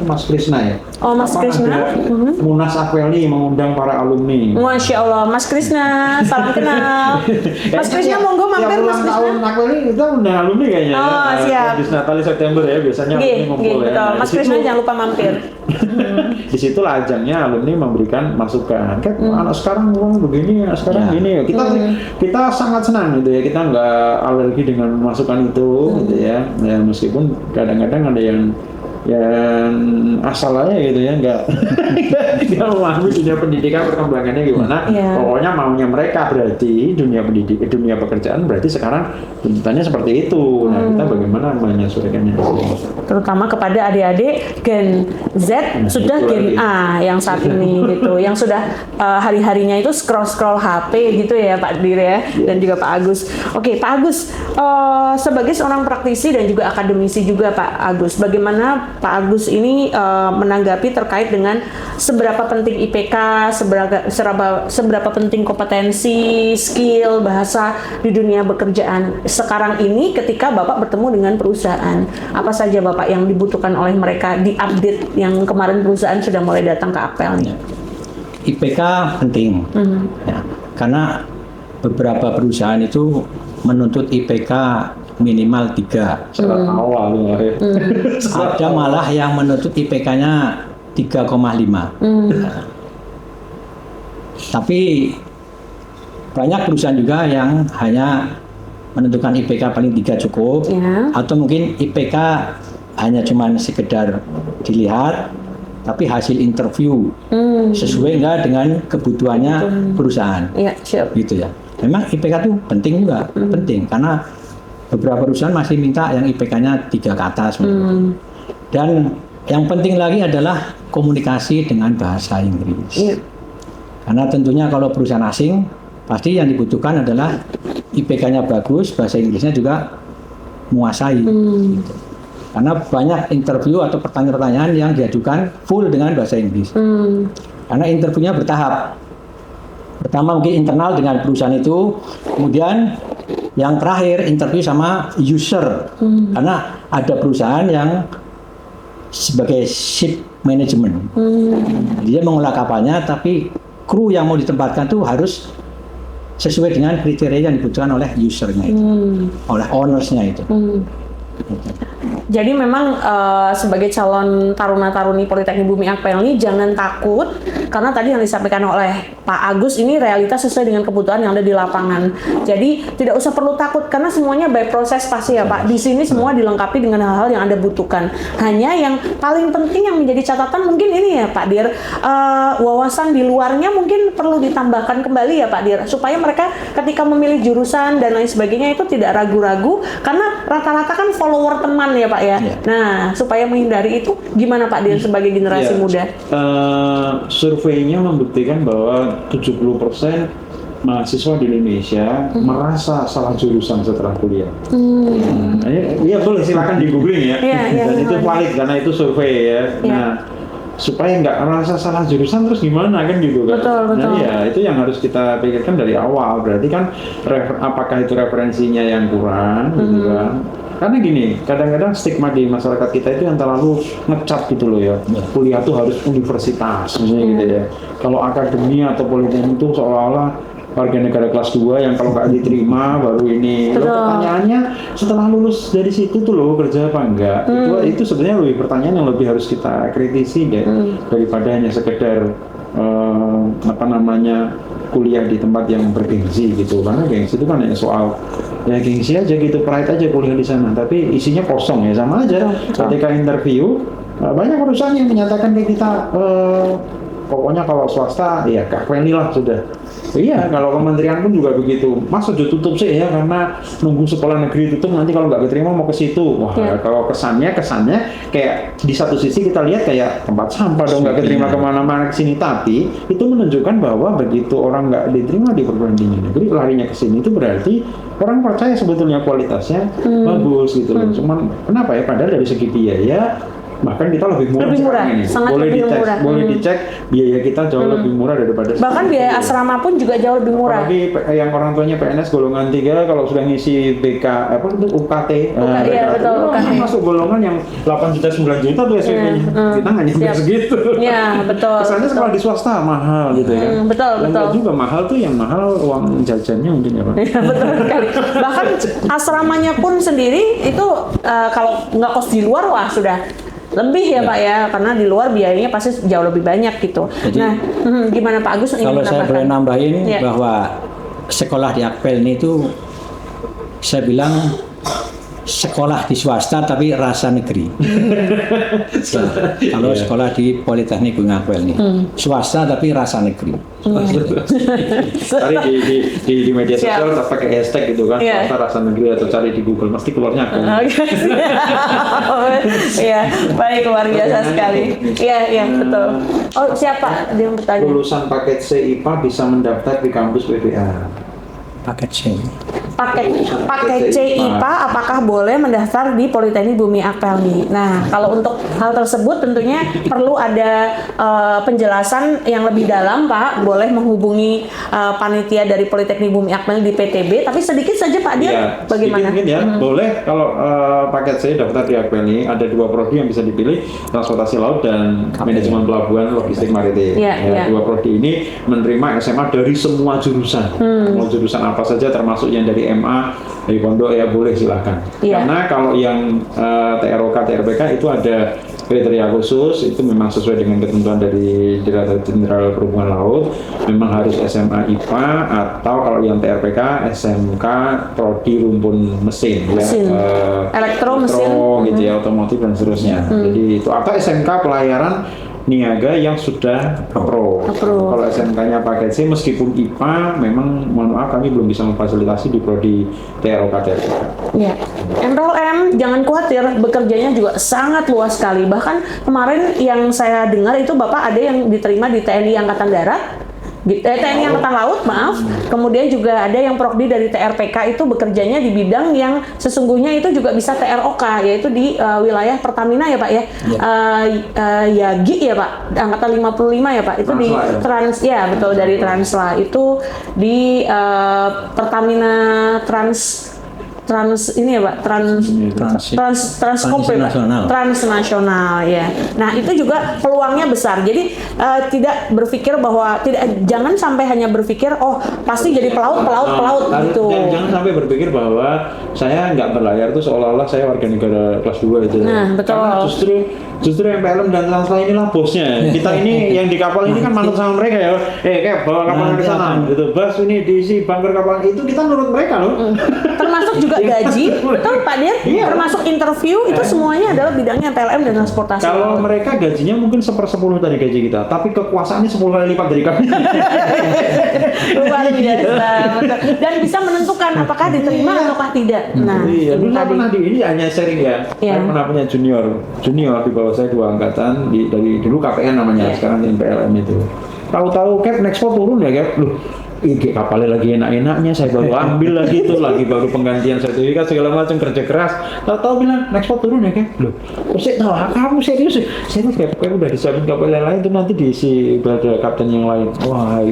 Mas Krisna ya? Oh, Mas Krisna? Munas Akpelni mengundang para alumni. Masya Allah, Mas Krisna, salam kenal. Mas Krisna monggo mampir, Mas Krisna. Tahun Akpelni kita undang alumni kayaknya. Oh, siap. Di Natali September ya, biasanya alumni ngumpul ya. Betul. Mas Krisna jangan lupa mampir. Disitulah ajangnya alumni memberikan masukan. Kayak anak sekarang begini, anak sekarang gini. Kita sangat senang gitu ya. Kita nggak alergi dengan masukan itu, gitu ya. Ya meskipun kadang-kadang ada yang asal aja gitu ya, nggak memahami dunia pendidikan perkembangannya gimana. Pokoknya maunya mereka berarti dunia pekerjaan berarti sekarang tuntutannya seperti itu. Nah, kita bagaimana menyesuaikannya, terutama kepada adik-adik Gen Z sudah Gen A yang saat ini gitu, yang sudah hari-harinya itu scroll HP gitu ya Pak Dir ya, dan juga Pak Agus. Oke, Pak Agus, sebagai seorang praktisi dan juga akademisi juga Pak Agus, bagaimana Pak Agus ini menanggapi terkait dengan seberapa penting IPK, seberapa penting kompetensi, skill, bahasa di dunia bekerjaan sekarang ini ketika Bapak bertemu dengan perusahaan. Apa saja Bapak yang dibutuhkan oleh mereka di update yang kemarin perusahaan sudah mulai datang ke apel nih? IPK penting, ya, karena beberapa perusahaan itu menuntut IPK minimal 3. Syarat awal ya. Ada malah yang menuntut IPK-nya 3,5. Tapi banyak perusahaan juga yang hanya menentukan IPK paling 3 cukup, atau mungkin IPK hanya cuman sekedar dilihat, tapi hasil interview sesuai enggak dengan kebutuhannya perusahaan. Iya, siap. Gitu ya. Memang IPK itu penting juga, penting karena beberapa perusahaan masih minta yang IPK-nya 3 ke atas. Dan yang penting lagi adalah komunikasi dengan bahasa Inggris. Karena tentunya kalau perusahaan asing pasti yang dibutuhkan adalah IPK-nya bagus, bahasa Inggrisnya juga menguasai. Gitu. Karena banyak interview atau pertanyaan-pertanyaan yang diajukan full dengan bahasa Inggris. Karena interviewnya bertahap. Pertama mungkin internal dengan perusahaan itu, kemudian yang terakhir interview sama user. Karena ada perusahaan yang sebagai ship management. Dia mengelola kapalnya, tapi kru yang mau ditempatkan tuh harus sesuai dengan kriteria yang dibutuhkan oleh usernya itu, oleh ownersnya itu. Jadi memang sebagai calon taruna-taruni Politeknik Bumi Akpel ini jangan takut, karena tadi yang disampaikan oleh Pak Agus ini realitas sesuai dengan kebutuhan yang ada di lapangan. Jadi tidak usah perlu takut karena semuanya by proses pasti ya Pak. Di sini semua dilengkapi dengan hal-hal yang Anda butuhkan. Hanya yang paling penting yang menjadi catatan mungkin ini ya Pak Dir, wawasan di luarnya mungkin perlu ditambahkan kembali ya Pak Dir, supaya mereka ketika memilih jurusan dan lain sebagainya itu tidak ragu-ragu, karena rata-rata kan follower teman ya Pak ya. Nah, supaya menghindari itu gimana Pak Dir sebagai generasi muda? Surveinya membuktikan bahwa 70% mahasiswa di Indonesia merasa salah jurusan setelah kuliah. Iya boleh silakan di googling ya. Dan itu valid karena itu survei ya. Nah, supaya nggak merasa salah jurusan terus gimana kan gitu kan. Betul. Nah ya itu yang harus kita pikirkan dari awal. Berarti kan apakah itu referensinya yang kurang gitu kan. Karena gini, kadang-kadang stigma di masyarakat kita itu yang terlalu ngecap gitu loh ya. Kuliah tuh harus universitas misalnya gitu ya. Kalau akademi atau politeknik itu seolah-olah warga negara kelas 2 yang kalau nggak diterima baru ini. Loh, pertanyaannya setelah lulus dari situ tuh loh kerja apa enggak? Itu sebenarnya lebih pertanyaan yang lebih harus kita kritisi deh daripada hanya sekedar kuliah di tempat yang bergengsi gitu. Karena gengsi itu kan hanya soal ya gengsi aja gitu, pride aja kuliah di sana, tapi isinya kosong ya, sama aja. Ketika interview banyak perusahaan yang menyatakan ke kita pokoknya kalau swasta ya gak friendly lah sudah. Iya, kalau kementerian pun juga begitu. Mas sudah tutup sih ya karena nunggu sekolah negeri tutup, nanti kalau nggak diterima mau ke situ. Wah, kalau kesannya kayak di satu sisi kita lihat kayak tempat sampah dong, nggak keterima kemana-mana kesini. Tapi itu menunjukkan bahwa begitu orang nggak diterima di perguruan tinggi negeri larinya ke sini, itu berarti orang percaya sebetulnya kualitasnya bagus gitu loh. Cuman kenapa ya? Padahal dari segi biaya bahkan kita lebih murah ini. Sangat lebih murah. Boleh dicek biaya kita jauh lebih murah daripada bahkan biaya asrama pun juga jauh lebih murah. Apalagi yang orang tuanya PNS golongan 3 kalau sudah ngisi BK apa itu UKT, masuk golongan yang 8 juta 9 juta tuh SPP-nya. Kita nggak nyampe segitu. Iya, betul. Kesannya sekolah di swasta mahal gitu ya. Betul. juga mahal tuh yang mahal uang jajannya mungkin ya Pak. Iya, betul sekali. Bahkan asramanya pun sendiri itu kalau nggak kos di luar wah sudah lebih ya Pak ya, karena di luar biayanya pasti jauh lebih banyak gitu. Jadi, nah, gimana Pak Agus? Kalau saya boleh nambahin bahwa sekolah di Akpel ini itu saya bilang sekolah di swasta tapi rasa negeri. Kalau sekolah di Politeknik Bumi Akpel ini swasta tapi rasa negeri. Cari di media sosial pakai hashtag gitu kan, swasta rasa negeri, atau cari di Google pasti keluarnya aku. Iya, baik, luar biasa sekali. Iya, betul. Oh, siapa yang bertanya? Lulusan paket C IPA bisa mendaftar di kampus PBA. Paket C. paket C IPA apakah boleh mendaftar di Politeknik Bumi Akpelni? Nah, kalau untuk hal tersebut tentunya perlu ada penjelasan yang lebih dalam, Pak. Boleh menghubungi panitia dari Politeknik Bumi Akpelni di PTB. Tapi sedikit saja Pak Dian, Ya, bagaimana? sedikit ya, boleh kalau paket C daftar di Akpelni ada 2 prodi yang bisa dipilih, transportasi laut dan manajemen pelabuhan logistik maritim. Iya. 2 prodi ini menerima SMA dari semua jurusan, mau jurusan apa saja termasuk yang dari MA, dari pondok ya boleh silakan. Iya. Karena kalau yang TROK, TRPK itu ada kriteria khusus, itu memang sesuai dengan ketentuan dari Direktorat Jenderal Perhubungan Laut, memang harus SMA IPA atau kalau yang TRPK SMK Prodi Rumpun Mesin, Elektro, mesin. gitu ya, otomotif dan seterusnya. Jadi itu atau SMK Pelayaran Niaga yang sudah approve. Kalau SMK-nya paket C meskipun IPA, memang mohon maaf kami belum bisa memfasilitasi di prodi TROK TRPK. Ya, MPLM jangan khawatir, bekerjanya juga sangat luas sekali. Bahkan kemarin yang saya dengar itu Bapak ada yang diterima di TNI Angkatan Darat, TNI Angkatan Laut, maaf. Kemudian juga ada yang prodi dari TRPK itu bekerjanya di bidang yang sesungguhnya itu juga bisa TROK, yaitu di wilayah Pertamina ya Pak ya. Yagi ya Pak, angkatan 55 ya Pak. Itu di ya betul, dari Transla. Itu di Pertamina ini ya Pak, transnasional ya. Nah, itu juga peluangnya besar. Jadi tidak berpikir bahwa jangan sampai hanya berpikir pasti jadi pelaut gitu. Jangan sampai berpikir bahwa saya nggak berlayar itu seolah-olah saya warga negara kelas 2 itu. Nah, betul. Karena justru MPLM dan Transla inilah bosnya. Kita ini yang di kapal ini kan manut sama mereka ya. Kayak bawa kapal ke sana gitu. Bas ini diisi bunker kapal itu kita nurut mereka loh. Termasuk juga gaji, betul Pak Dian? Iya. Termasuk interview itu semuanya adalah bidangnya PLM dan transportasi. Kalau mereka gajinya mungkin 1/10 dari gaji kita, tapi kekuasaannya 10 kali lipat dari kami. Luar biasa, betul. Dan bisa menentukan apakah diterima ataukah tidak. Nah, iya, dulu saya pernah ini hanya sharing ya. Iya. Saya pernah punya junior di bawah saya 2 angkatan dari dulu KPN namanya, sekarang di PLM itu. Tahu-tahu Cap Nexport turun ya Cap. Loh, kapalnya lagi enak-enaknya, saya baru ambil lagi itu, lagi baru penggantian sertifikat segala macam, kerja keras. Tahu-tahu bilang Nexport turun ya kan? Loh, saya tahu kamu serius? Saya kayak udah disiapin kapal yang lain itu nanti diisi pada kapten yang lain. Wah,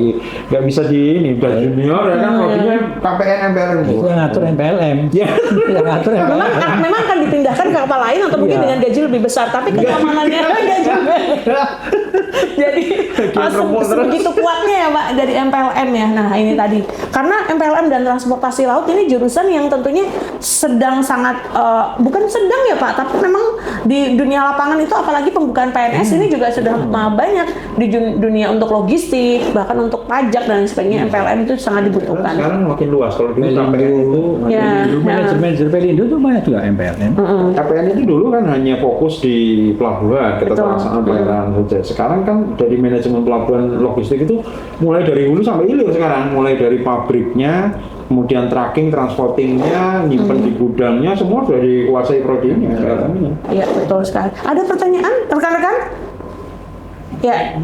nggak bisa udah junior ya kan? Prodinya KPN MPLM itu. Yang ngatur MPLM. Yang ngatur MPLM. Memang akan dipindahkan ke kapal lain atau mungkin dengan gaji lebih besar, tapi kenyamanannya enggak juga. Jadi begitu kuatnya ya Pak dari MPLM ya. Nah ini tadi, karena MPLM dan transportasi laut ini jurusan yang tentunya sedang sangat, bukan sedang ya Pak, tapi memang di dunia lapangan itu apalagi pembukaan PNS ini juga sudah banyak di dunia untuk logistik, bahkan untuk pajak dan sebagainya. MPLM itu sangat dibutuhkan. Sekarang makin luas, kalau dulu KPN itu manajemen Pelindo itu banyak juga MPLM. KPN itu dulu kan hanya fokus di pelabuhan, keterlaksanaan pelayaran saja. Sekarang kan dari manajemen pelabuhan logistik itu mulai dari hulu sampai hilir sekarang, mulai dari pabriknya, kemudian tracking, transportingnya, nyimpen di gudangnya, semua sudah dikuasai prodi ini. Iya betul sekali. Ada pertanyaan rekan-rekan? Ya.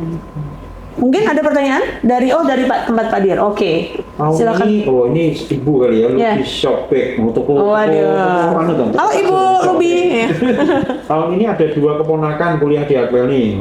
Mungkin ada pertanyaan dari tempat Pak Dir. Oke. Silakan. Ini ibu kali ya, Lubi Shopback mau toko mana dong? Halo Ibu Lubi. Tahun ini ada 2 keponakan kuliah di Akpelni.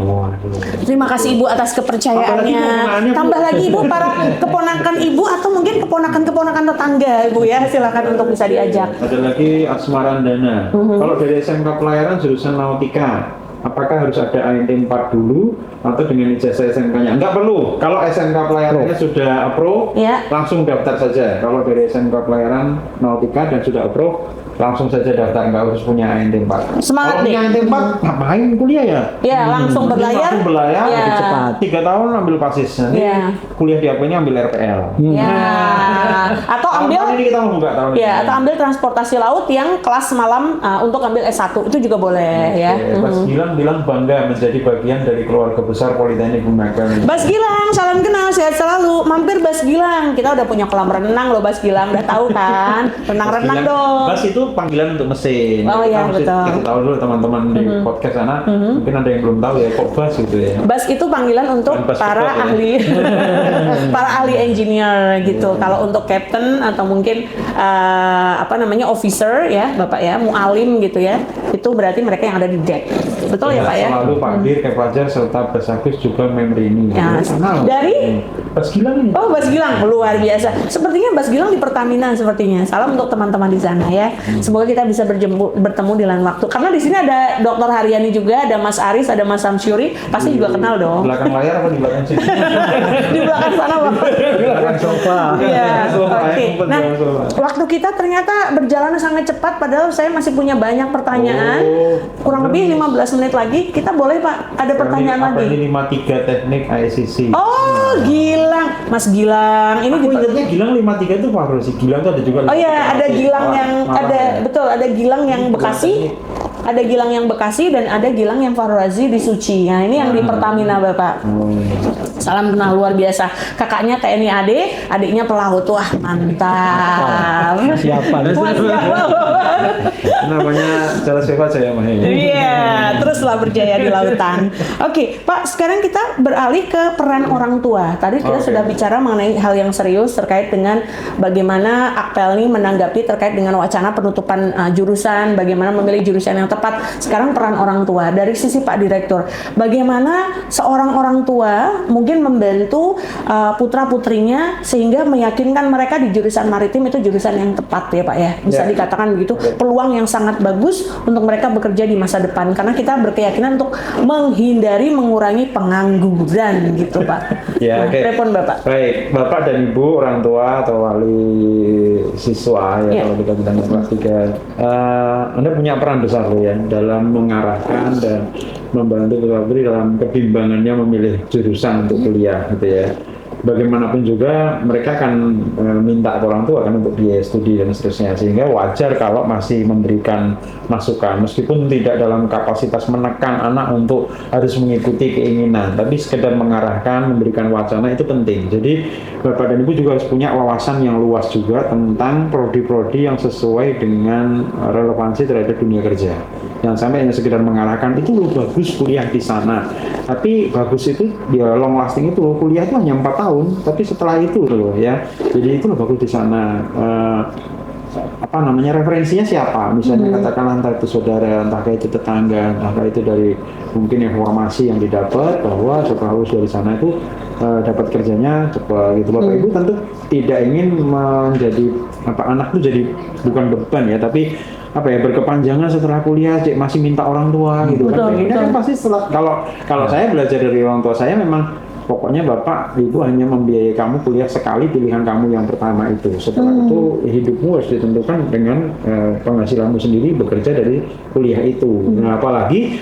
Terima kasih Ibu atas kepercayaannya. Tambah lagi Ibu para keponakan Ibu atau mungkin keponakan tetangga Ibu ya, silakan untuk bisa diajak. Ada lagi Asmarandana. Kalau dari SMK Pelayaran jurusan Nautika, apakah harus ada ANT 4 dulu atau dengan ijazah SMK-nya? Enggak perlu. Kalau SMK Pelayarannya sudah approve, langsung daftar saja. Kalau dari SMK Pelayaran Nautika dan sudah approve, langsung saja daftar, nggak harus punya ANT 4. Semangat kalau punya ANT 4, ngapain kuliah ya? Ya, langsung berlayar. Langsung berlayar, lebih cepat. 3 tahun ambil pasis, nanti kuliah di AP-nya ambil RPL. Atau ambil ini kita mau buka tahun ini. atau ambil transportasi laut yang kelas malam untuk ambil S1 itu juga boleh ya. Kelas 9 bilang bangga menjadi bagian dari keluarga besar Politeknik Bunaken. Bas Gilang, salam kenal, sehat selalu. Mampir Bas Gilang. Kita udah punya kolam renang loh Bas Gilang, udah tahu kan? Renang-renang dong. Bas itu panggilan untuk mesin. Oh iya, Kita betul. Kita tahu dulu teman-teman di podcast sana, mungkin ada yang belum tahu ya kok Bas gitu ya. Bas itu panggilan untuk Bukan bas para pedot ya. ahli para ahli engineer gitu. Kalau untuk captain atau mungkin officer ya, Bapak ya, mualim gitu ya. Itu berarti mereka yang ada di deck. Betul ya, Pak ya? Selalu Pak Dir, Kak Fajar, serta Bas Agus juga member ini. Ya, Kenal. dari Bas Gilang ini. Oh, Bas Gilang, luar biasa. Sepertinya Bas Gilang di Pertamina sepertinya. Salam untuk teman-teman di sana ya. Semoga kita bisa bertemu di lain waktu. Karena di sini ada Dr. Haryani juga, ada Mas Aris, ada Mas Samsyuri, pasti juga kenal dong. Belakang layar apa di belakang sini? Di belakang sana, Bapak. Belakang sofa. Iya, Sofa, oke. yang penting Nah, sofa. waktu kita ternyata berjalan sangat cepat, padahal saya masih punya banyak pertanyaan. Oh. Kurang lebih 15 menit lagi, kita boleh Pak, ada pertanyaan Apa lagi. ini 53 teknik ICC? Oh, Gilang, Mas Gilang. Ini Aku di ingatnya Gilang 53 itu Pak sih. Gilang tuh ada juga. Oh iya, ada Gilang Malah- yang malah ada ya. betul, ada Gilang yang Bekasi. Ada Gilang yang Bekasi dan ada Gilang yang Farorazi di Suci. Nah, ini yang di Pertamina, Bapak. Salam kenal luar biasa. Kakaknya TNI AD, adiknya pelaut. Wah, mantap. Siapa? Wah, siapa? Namanya Jalan Sewa Jaya Mahaya. Iya, teruslah berjaya di lautan. Oke, Pak, sekarang kita beralih ke peran orang tua. Tadi kita Oke. sudah bicara mengenai hal yang serius terkait dengan bagaimana Akpelni menanggapi terkait dengan wacana penutupan jurusan, bagaimana memilih jurusan yang tepat. Sekarang peran orang tua dari sisi Pak Direktur, bagaimana seorang orang tua mungkin membantu putra-putrinya sehingga meyakinkan mereka di jurusan maritim itu jurusan yang tepat ya Pak ya. Bisa Ya. dikatakan begitu, peluang yang sangat bagus untuk mereka bekerja di masa depan karena kita berkeyakinan untuk menghindari mengurangi pengangguran gitu Pak. Ya, Nah, oke. Telepon Bapak. Baik, Bapak dan Ibu, orang tua atau wali siswa ya, Ya. kalau kita bilang kelas 3, Anda punya peran besar loh ya dalam mengarahkan dan membantu putra-putri dalam kebimbangannya memilih jurusan untuk kuliah gitu ya. Bagaimanapun juga mereka akan minta ke orang tua kan untuk biaya studi dan seterusnya, sehingga wajar kalau masih memberikan masukan meskipun tidak dalam kapasitas menekan anak untuk harus mengikuti keinginan, tapi sekedar mengarahkan, memberikan wacana itu penting. Jadi Bapak dan Ibu juga harus punya wawasan yang luas juga tentang prodi-prodi yang sesuai dengan relevansi terhadap dunia kerja. Jangan sampai hanya sekedar mengarahkan itu loh bagus kuliah di sana, tapi bagus itu ya long lasting itu loh, kuliah itu hanya 4 tahun, tapi setelah itu loh ya, jadi itu loh bagus di sana. Apa namanya, referensinya siapa, misalnya katakanlah entah itu saudara, entah itu tetangga, entah itu dari mungkin informasi yang didapat bahwa setelah lulus dari sana itu dapat kerjanya cepat gitu. Bapak Ibu tentu tidak ingin menjadi anak itu jadi bukan beban ya, tapi apa ya, berkepanjangan setelah kuliah cek masih minta orang tua gitu kan. Betul, Ini kan betul. pasti setelah kalau saya belajar dari orang tua saya, memang pokoknya Bapak Ibu hanya membiayai kamu kuliah sekali, pilihan kamu yang pertama itu. Setelah itu hidupmu harus ditentukan dengan penghasilanmu sendiri bekerja dari kuliah itu. Nah, apalagi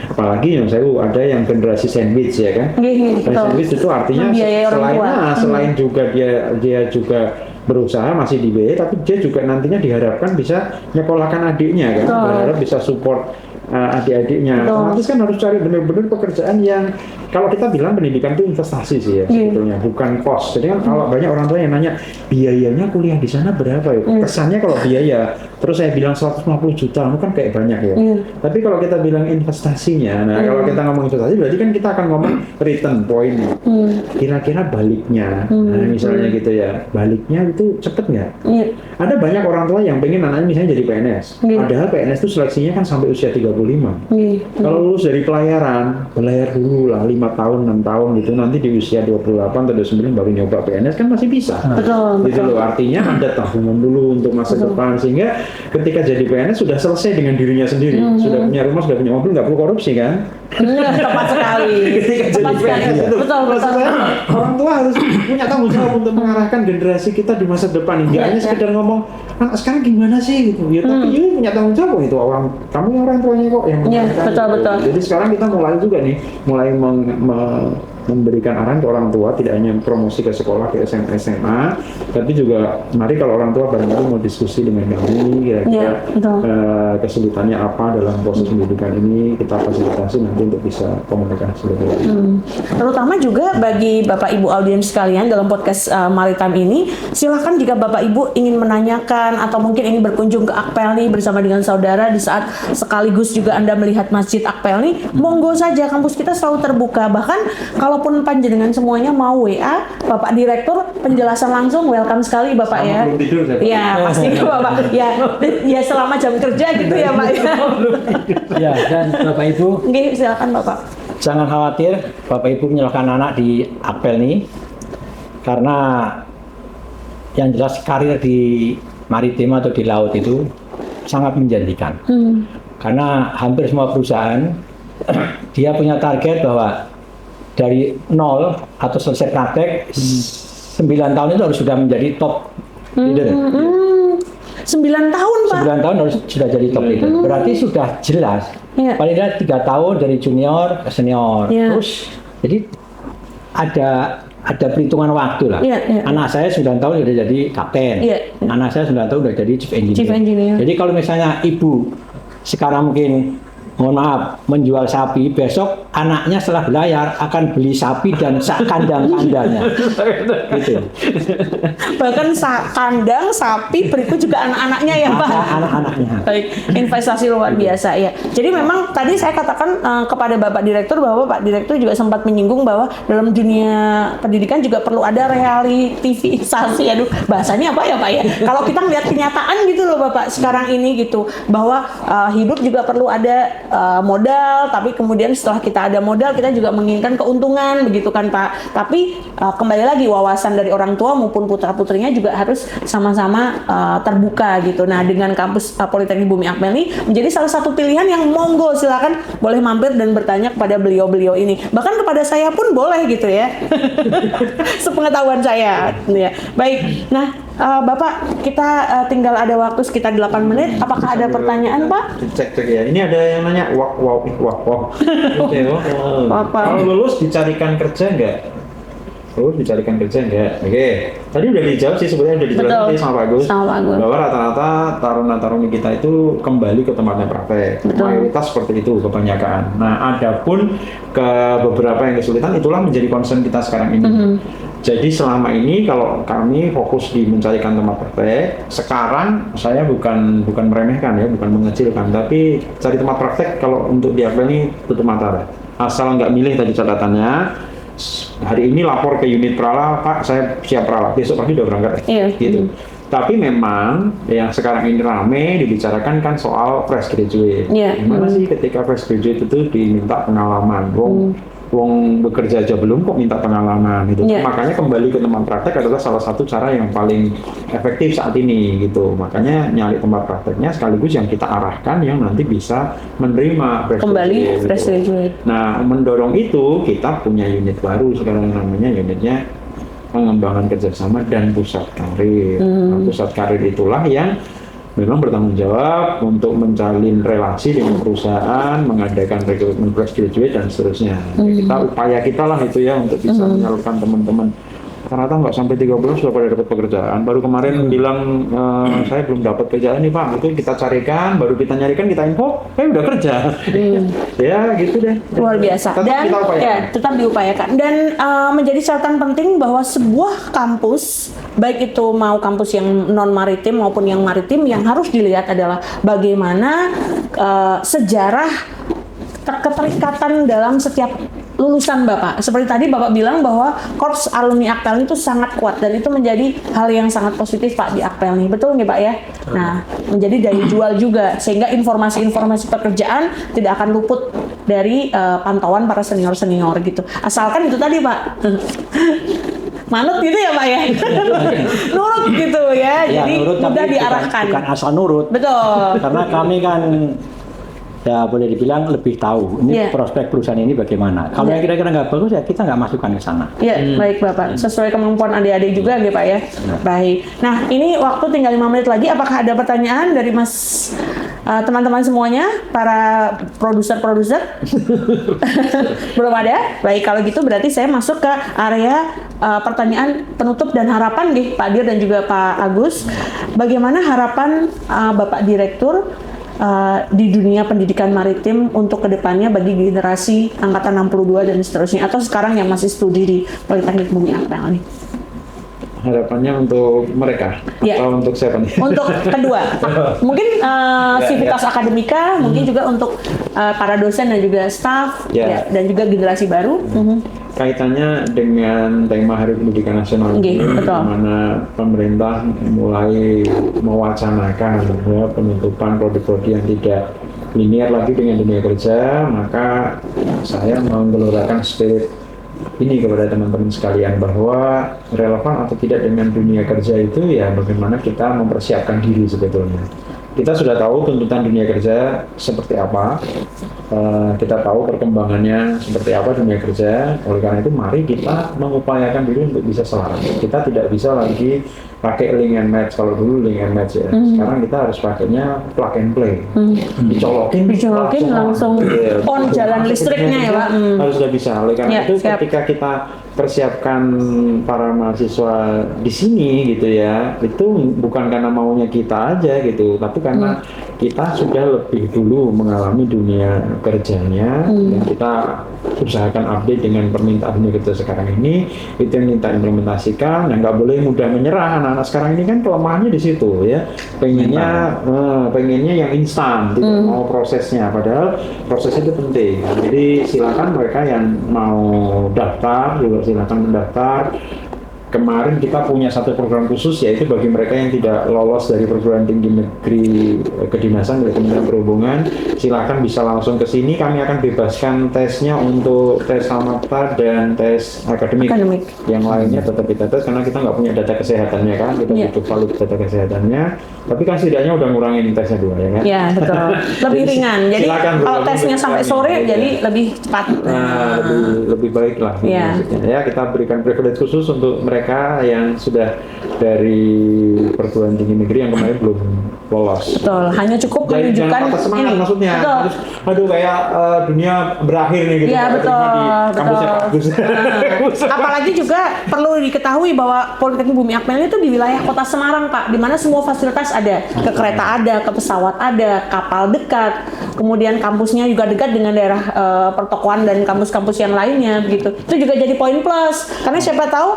yang saya ada yang generasi sandwich ya kan. Iya, betul. Sandwich itu artinya Membiayai orang tua. selain juga dia juga berusaha masih dibiayai, tapi dia juga nantinya diharapkan bisa nyekolahkan adiknya kan, Betul. berharap bisa support adik-adiknya. Betul. Otomatis kan harus cari benar-benar pekerjaan yang, kalau kita bilang pendidikan itu investasi sih ya sebetulnya, bukan cost. Jadi kan kalau banyak orang tua yang nanya biayanya kuliah di sana berapa ya, kesannya kalau biaya terus saya bilang 150 juta itu kan kayak banyak ya. Tapi kalau kita bilang investasinya, nah kalau kita ngomong investasi berarti kan kita akan ngomong return point, kira-kira baliknya. Nah misalnya gitu ya, baliknya itu cepet nggak? Iya. Ada banyak orang tua yang pengen anaknya misalnya jadi PNS, padahal PNS itu seleksinya kan sampai usia 35. Iya. Kalau lulus dari pelayaran, belayar dulu lah 5 tahun, 6 tahun gitu, nanti di usia 28 atau 29 baru nyoba PNS kan masih bisa. Betul, Gitu loh, artinya ada tabungan dulu untuk masa depan, sehingga ketika jadi PNS sudah selesai dengan dirinya sendiri, sudah punya rumah, sudah punya mobil, nggak perlu korupsi kan? Tepat sekali. Ketika jadi Tepat sekali. PNS itu, Betul, maksud betul. saya, orang tua harus punya tanggung jawab untuk mengarahkan generasi kita di masa depan. Nggak Iya, hanya iya. sekedar ngomong, anak sekarang gimana sih gitu. Ya, tapi you punya tanggung jawab itu kamu yang orang tuanya kok yang Iya, mengarahkan betul, gitu. betul. Jadi sekarang kita mulai juga nih, mulai memberikan arahan ke orang tua, tidak hanya promosi ke sekolah, ke SMA, tapi juga mari kalau orang tua barangkali mau diskusi dengan kami, kira-kira kesulitannya apa dalam proses pendidikan ini, kita fasilitasi nanti untuk bisa komunikasi lebih lanjut. Terutama juga bagi Bapak Ibu audiens sekalian dalam podcast Maritime ini, silakan jika Bapak Ibu ingin menanyakan atau mungkin ingin berkunjung ke Akpelni bersama dengan saudara di saat sekaligus juga Anda melihat Masjid Akpelni, monggo saja, kampus kita selalu terbuka. Bahkan kalaupun panjenengan semuanya mau WA Bapak Direktur penjelasan langsung, welcome sekali Bapak ya. Belum tidur saya. Ya pasti Bapak. Ya selama jam kerja gitu ya Pak ya. Ya, dan Bapak Ibu, Oke, silakan Bapak. jangan khawatir, Bapak Ibu menyalahkan anak di Akpelni, karena yang jelas karir di maritim atau di laut itu sangat menjanjikan. Karena hampir semua perusahaan dia punya target bahwa dari nol atau selesai praktek 9 tahun itu harus sudah menjadi top leader. 9 tahun Pak. 9 tahun harus sudah jadi top leader. Berarti sudah jelas. Iya. Paling tidak 3 tahun dari junior ke senior. Iya. Terus jadi ada perhitungan waktu lah. Iya, iya. Anak saya 9 tahun sudah jadi kapten. Iya. Anak saya 9 tahun sudah jadi chief engineer. Chief engineer. Jadi kalau misalnya ibu sekarang mungkin mohon maaf menjual sapi, besok anaknya setelah belayar akan beli sapi dan sak kandang-kandangnya. Gitu. Bahkan kandang, sapi, berikut juga anak-anaknya ya Pak. Anak-anaknya. Baik, investasi luar biasa ya. Jadi memang tadi saya katakan kepada Bapak Direktur bahwa Pak Direktur juga sempat menyinggung bahwa dalam dunia pendidikan juga perlu ada relativisasi. Aduh, bahasanya apa ya Pak ya? Kalau kita melihat kenyataan gitu loh Bapak sekarang ini gitu, bahwa hidup juga perlu ada modal, tapi kemudian setelah kita ada modal kita juga menginginkan keuntungan begitu kan Pak. Tapi kembali lagi wawasan dari orang tua maupun putra-putrinya juga harus sama-sama terbuka gitu. Nah, dengan kampus Politeknik Bumi Akpelni menjadi salah satu pilihan yang monggo silakan boleh mampir dan bertanya kepada beliau-beliau ini. Bahkan kepada saya pun boleh gitu ya. Sepengetahuan saya ya. Baik. Nah, Bapak, kita tinggal ada waktu sekitar 8 menit. Apakah ada pertanyaan, Pak? Cek ya. Ini ada yang nanya, wow. Kalau lulus dicarikan kerja nggak? Oke. Tadi udah dijawab sih sebenarnya, udah dijelaskan sama Pak Agus. Bahwa rata-rata taruna-taruni kita itu kembali ke tempatnya praktek. Mayoritas seperti itu kebanyakan. Nah, adapun ke beberapa yang kesulitan, itulah menjadi concern kita sekarang ini. Jadi selama ini kalau kami fokus di mencarikan tempat praktek, sekarang saya bukan meremehkan ya, bukan mengecilkan, tapi cari tempat praktek kalau untuk di Akpelni tutup mata. Asal nggak milih tadi catatannya, hari ini lapor ke unit Prala, Pak saya siap Prala, besok pagi udah berangkat. Gitu. Tapi memang yang sekarang ini rame dibicarakan kan soal fresh graduate. Gimana sih ketika fresh graduate itu diminta pengalaman? Wong bekerja aja belum kok minta pengalaman gitu. Makanya kembali ke tempat praktek adalah salah satu cara yang paling efektif saat ini gitu. Makanya nyari tempat prakteknya sekaligus yang kita arahkan yang nanti bisa menerima fresh graduate. Nah, mendorong itu kita punya unit baru sekarang namanya unitnya pengembangan kerjasama dan pusat karir. Nah, pusat karir itulah yang memang bertanggung jawab untuk menjalin relasi dengan perusahaan, mengadakan rekrutmen fresh graduate dan seterusnya. Upaya kita lah itu ya untuk bisa menyalurkan teman-teman. Ternyata nggak sampai 3 bulan sudah pada dapat pekerjaan. Baru kemarin bilang saya belum dapat kerjaan nih Pak. Itu kita carikan, baru kita nyarikan, kita info, udah kerja. Ya gitu deh. Luar biasa. Tetap diupayakan. Dan menjadi catatan penting bahwa sebuah kampus, baik itu mau kampus yang non maritim maupun yang maritim, yang harus dilihat adalah bagaimana sejarah keterikatan dalam setiap lulusan Bapak. Seperti tadi Bapak bilang bahwa Korps Alumni Akpelni itu sangat kuat dan itu menjadi hal yang sangat positif Pak di Akpelni. Betul nggak Pak ya? Nah, menjadi daya jual juga sehingga informasi-informasi pekerjaan tidak akan luput dari pantauan para senior-senior gitu. Asalkan itu tadi Pak. Manut gitu ya Pak ya? Nurut gitu ya. Jadi mudah diarahkan. Bukan asal nurut. Betul. Karena kami kan ya boleh dibilang lebih tahu ini prospek perusahaan ini bagaimana. Kalau yang kira-kira nggak bagus ya kita nggak masukkan ke sana. Baik Bapak. Sesuai kemampuan adik-adik juga ya Pak ya. Baik. Nah ini waktu tinggal 5 menit lagi. Apakah ada pertanyaan dari Mas teman-teman semuanya, para produser belum ada. Baik, kalau gitu berarti saya masuk ke area pertanyaan penutup dan harapan nih Pak Dir dan juga Pak Agus. Bagaimana harapan Bapak Direktur di dunia pendidikan maritim untuk kedepannya bagi generasi angkatan 62 dan seterusnya, atau sekarang yang masih studi di Politeknik Bumi Akrel nih? Harapannya untuk mereka atau untuk siapa nih? Untuk kedua, mungkin Civitas Akademika, mungkin juga untuk para dosen dan juga staff, dan juga generasi baru. Kaitannya dengan tema Hari Pendidikan Nasional ini, di mana pemerintah mulai mewacanakan penutupan prodi-prodi yang tidak linear lagi dengan dunia kerja, maka saya menggelorakan spirit ini kepada teman-teman sekalian bahwa relevan atau tidak dengan dunia kerja itu ya bagaimana kita mempersiapkan diri sebetulnya. Kita sudah tahu tuntutan dunia kerja seperti apa, kita tahu perkembangannya seperti apa dunia kerja. Oleh karena itu mari kita mengupayakan diri untuk bisa selaras. Kita tidak bisa lagi pakai link and match. Kalau dulu link and match ya, sekarang kita harus pakainya plug and play. Dicolokin langsung on jalan listriknya ya Pak. Harus sudah bisa. Oleh karena itu ketika kita persiapkan para mahasiswa di sini gitu ya, itu bukan karena maunya kita aja gitu, tapi karena kita sudah lebih dulu mengalami dunia kerjanya dan kita usahakan update dengan permintaan dunia kerja sekarang ini, itu yang kita implementasikan. Dan nggak boleh mudah menyerah. Anak-anak sekarang ini kan kelemahannya di situ ya, pengennya yang instan, tidak mau prosesnya, padahal prosesnya itu penting. Jadi silakan mereka yang mau daftar juga silakan mendaftar. Kemarin kita punya satu program khusus, yaitu bagi mereka yang tidak lolos dari perguruan tinggi negeri kedinasan dari Kementerian Perhubungan, silakan bisa langsung ke sini. Kami akan bebaskan tesnya untuk tes samapta dan tes akademik. Yang lainnya tetap kita tes karena kita nggak punya data kesehatannya kan, kita butuh valid data kesehatannya. Tapi kan setidaknya udah ngurangin tesnya 2 ya kan? Iya betul. Lebih ringan. Jadi kalau tesnya sampai sore jadi lebih cepat. Nah, lebih baik lah. Ya kita berikan privilege khusus untuk mereka yang sudah dari perguruan tinggi negeri yang kemarin belum lolos. Betul, hanya cukup menunjukkan semangat ini. Maksudnya. Betul. Harus, aduh kayak dunia berakhir nih gitu. Iya betul. Apalagi juga perlu diketahui bahwa Politeknik Bumi Akrel itu di wilayah Kota Semarang Pak, di mana semua fasilitas ada, ke kereta ada, ke pesawat ada, kapal dekat, kemudian kampusnya juga dekat dengan daerah pertokoan dan kampus-kampus yang lainnya begitu. Itu juga jadi poin plus, karena siapa tahu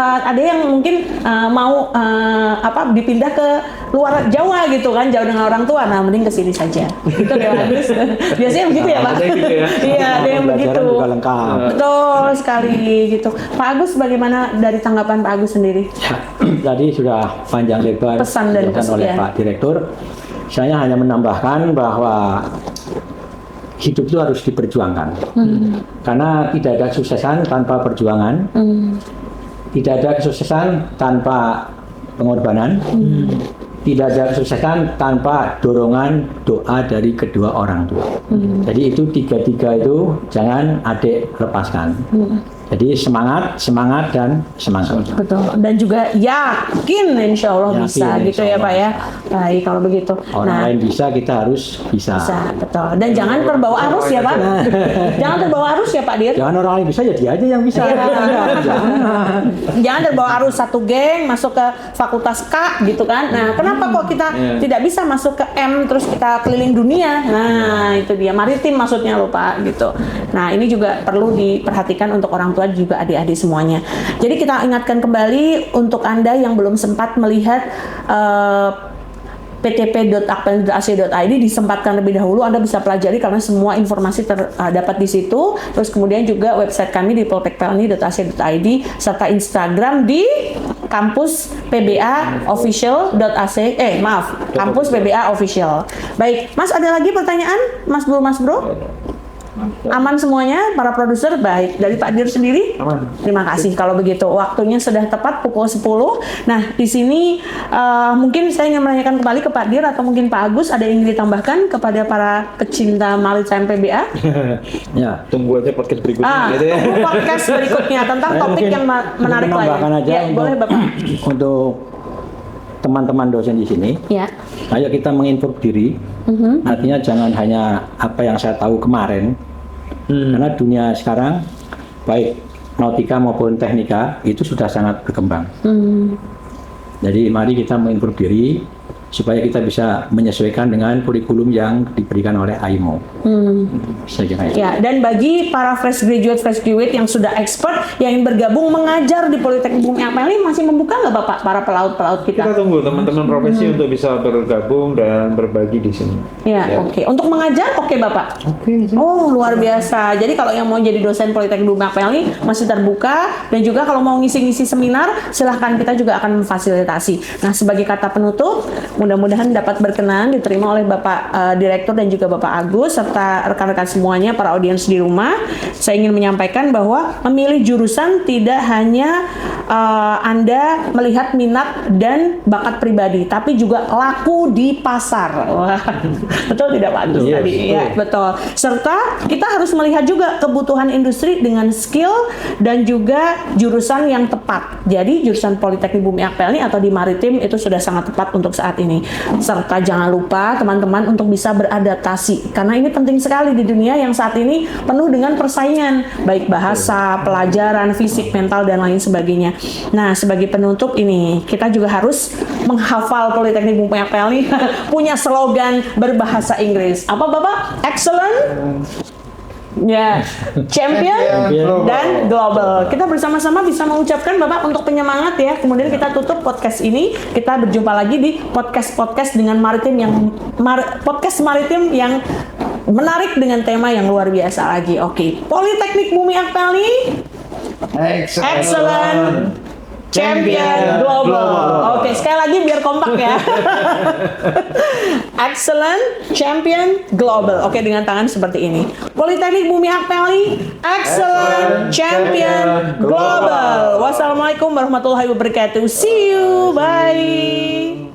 ada yang mungkin mau dipindah ke luar Jawa gitu kan, jauh dengan orang tua. Nah, mending ke sini saja. Itu ya Agus. Biasanya begitu ya, Pak. Iya, ada yang begitu. Betul sekali gitu. Pak Agus, bagaimana dari tanggapan Pak Agus sendiri? Tadi sudah panjang lebar pesan dan oleh Pak Direktur. Saya hanya menambahkan bahwa hidup itu harus diperjuangkan. Karena tidak ada kesuksesan tanpa perjuangan. Tidak ada kesuksesan tanpa pengorbanan. Tidak ada kesuksesan tanpa dorongan doa dari kedua orang tua. Jadi itu tiga-tiga itu jangan adik lepaskan. Jadi semangat dan semangat. Betul. Dan juga yakin insya Allah bisa gitu ya Pak ya. Baik kalau begitu. Orang lain bisa, kita harus bisa. Betul. Dan jangan terbawa arus ya Pak. Jangan terbawa arus ya Pak Dir. Jangan orang lain bisa, ya dia aja yang bisa. Jangan terbawa arus satu geng masuk ke fakultas K gitu kan. Nah kenapa kok kita tidak bisa masuk ke M terus kita keliling dunia. Nah itu dia, maritim maksudnya loh Pak gitu. Nah ini juga perlu diperhatikan untuk orang tua juga adik-adik semuanya. Jadi kita ingatkan kembali untuk Anda yang belum sempat melihat ptp.akpel.ac.id, disempatkan lebih dahulu, Anda bisa pelajari karena semua informasi terdapat di situ. Terus kemudian juga website kami di poltekpelni.ac.id serta Instagram di kampus PBA official.ac kampus PBA official. Baik, Mas ada lagi pertanyaan? Mas Bro? Aman semuanya para produser? Baik, dari Pak Dir sendiri? Aman. Terima kasih kalau begitu. Waktunya sudah tepat pukul 10. Nah, di sini mungkin saya ingin menanyakan kembali ke Pak Dir atau mungkin Pak Agus, ada yang ingin ditambahkan kepada para pecinta maritime PBA? Ya, tunggu aja podcast berikutnya gitu ya. Tunggu podcast berikutnya tentang topik yang menarik lainnya. Aja boleh Bapak. Untuk teman-teman dosen di sini. Ya. Ayo kita menginfo diri Artinya jangan hanya apa yang saya tahu kemarin, karena dunia sekarang baik nautika maupun teknika itu sudah sangat berkembang. Jadi mari kita mengimprove diri supaya kita bisa menyesuaikan dengan kurikulum yang diberikan oleh AIMO. Saya kira itu. Ya, dan bagi para fresh graduate yang sudah expert yang ingin bergabung mengajar di Politeknik Bumi Apel ini masih membuka nggak Bapak para pelaut-pelaut Kita kita? tunggu teman-teman profesi untuk bisa bergabung dan berbagi di sini. Ya, oke. Untuk mengajar, oke Bapak. Oh, luar biasa. Jadi kalau yang mau jadi dosen Politeknik Bumi Apel ini masih terbuka, dan juga kalau mau ngisi-ngisi seminar, silahkan, kita juga akan memfasilitasi. Nah, sebagai kata penutup, mudah-mudahan dapat berkenan diterima oleh Bapak Direktur dan juga Bapak Agus serta rekan-rekan semuanya, para audiens di rumah. Saya ingin menyampaikan bahwa memilih jurusan tidak hanya Anda melihat minat dan bakat pribadi, tapi juga laku di pasar. Wah, betul tidak Pak Agus Yes, tadi? betul. Ya, betul. Serta kita harus melihat juga kebutuhan industri dengan skill dan juga jurusan yang tepat. Jadi jurusan Politeknik Bumi Apel ini atau di Maritim itu sudah sangat tepat untuk saat ini. Serta jangan lupa teman-teman untuk bisa beradaptasi, karena ini penting sekali di dunia yang saat ini penuh dengan persaingan, baik bahasa, pelajaran, fisik, mental, dan lain sebagainya. Nah, sebagai penutup ini, kita juga harus menghafal Politeknik Bumi Apel ini punya slogan berbahasa Inggris. Apa Bapak? Excellent, ya, champion, dan global. Kita bersama-sama bisa mengucapkan Bapak untuk penyemangat ya. Kemudian kita tutup podcast ini. Kita berjumpa lagi di podcast dengan maritim yang podcast maritim yang menarik dengan tema yang luar biasa lagi. Oke, Politeknik Bumi Apel ini excellent, champion, global. Oke, sekali lagi biar kompak ya. Excellent, champion, global. Oke, dengan tangan seperti ini. Politeknik Bumi Apel, excellent, champion, global. Wassalamualaikum warahmatullahi wabarakatuh. See you, bye.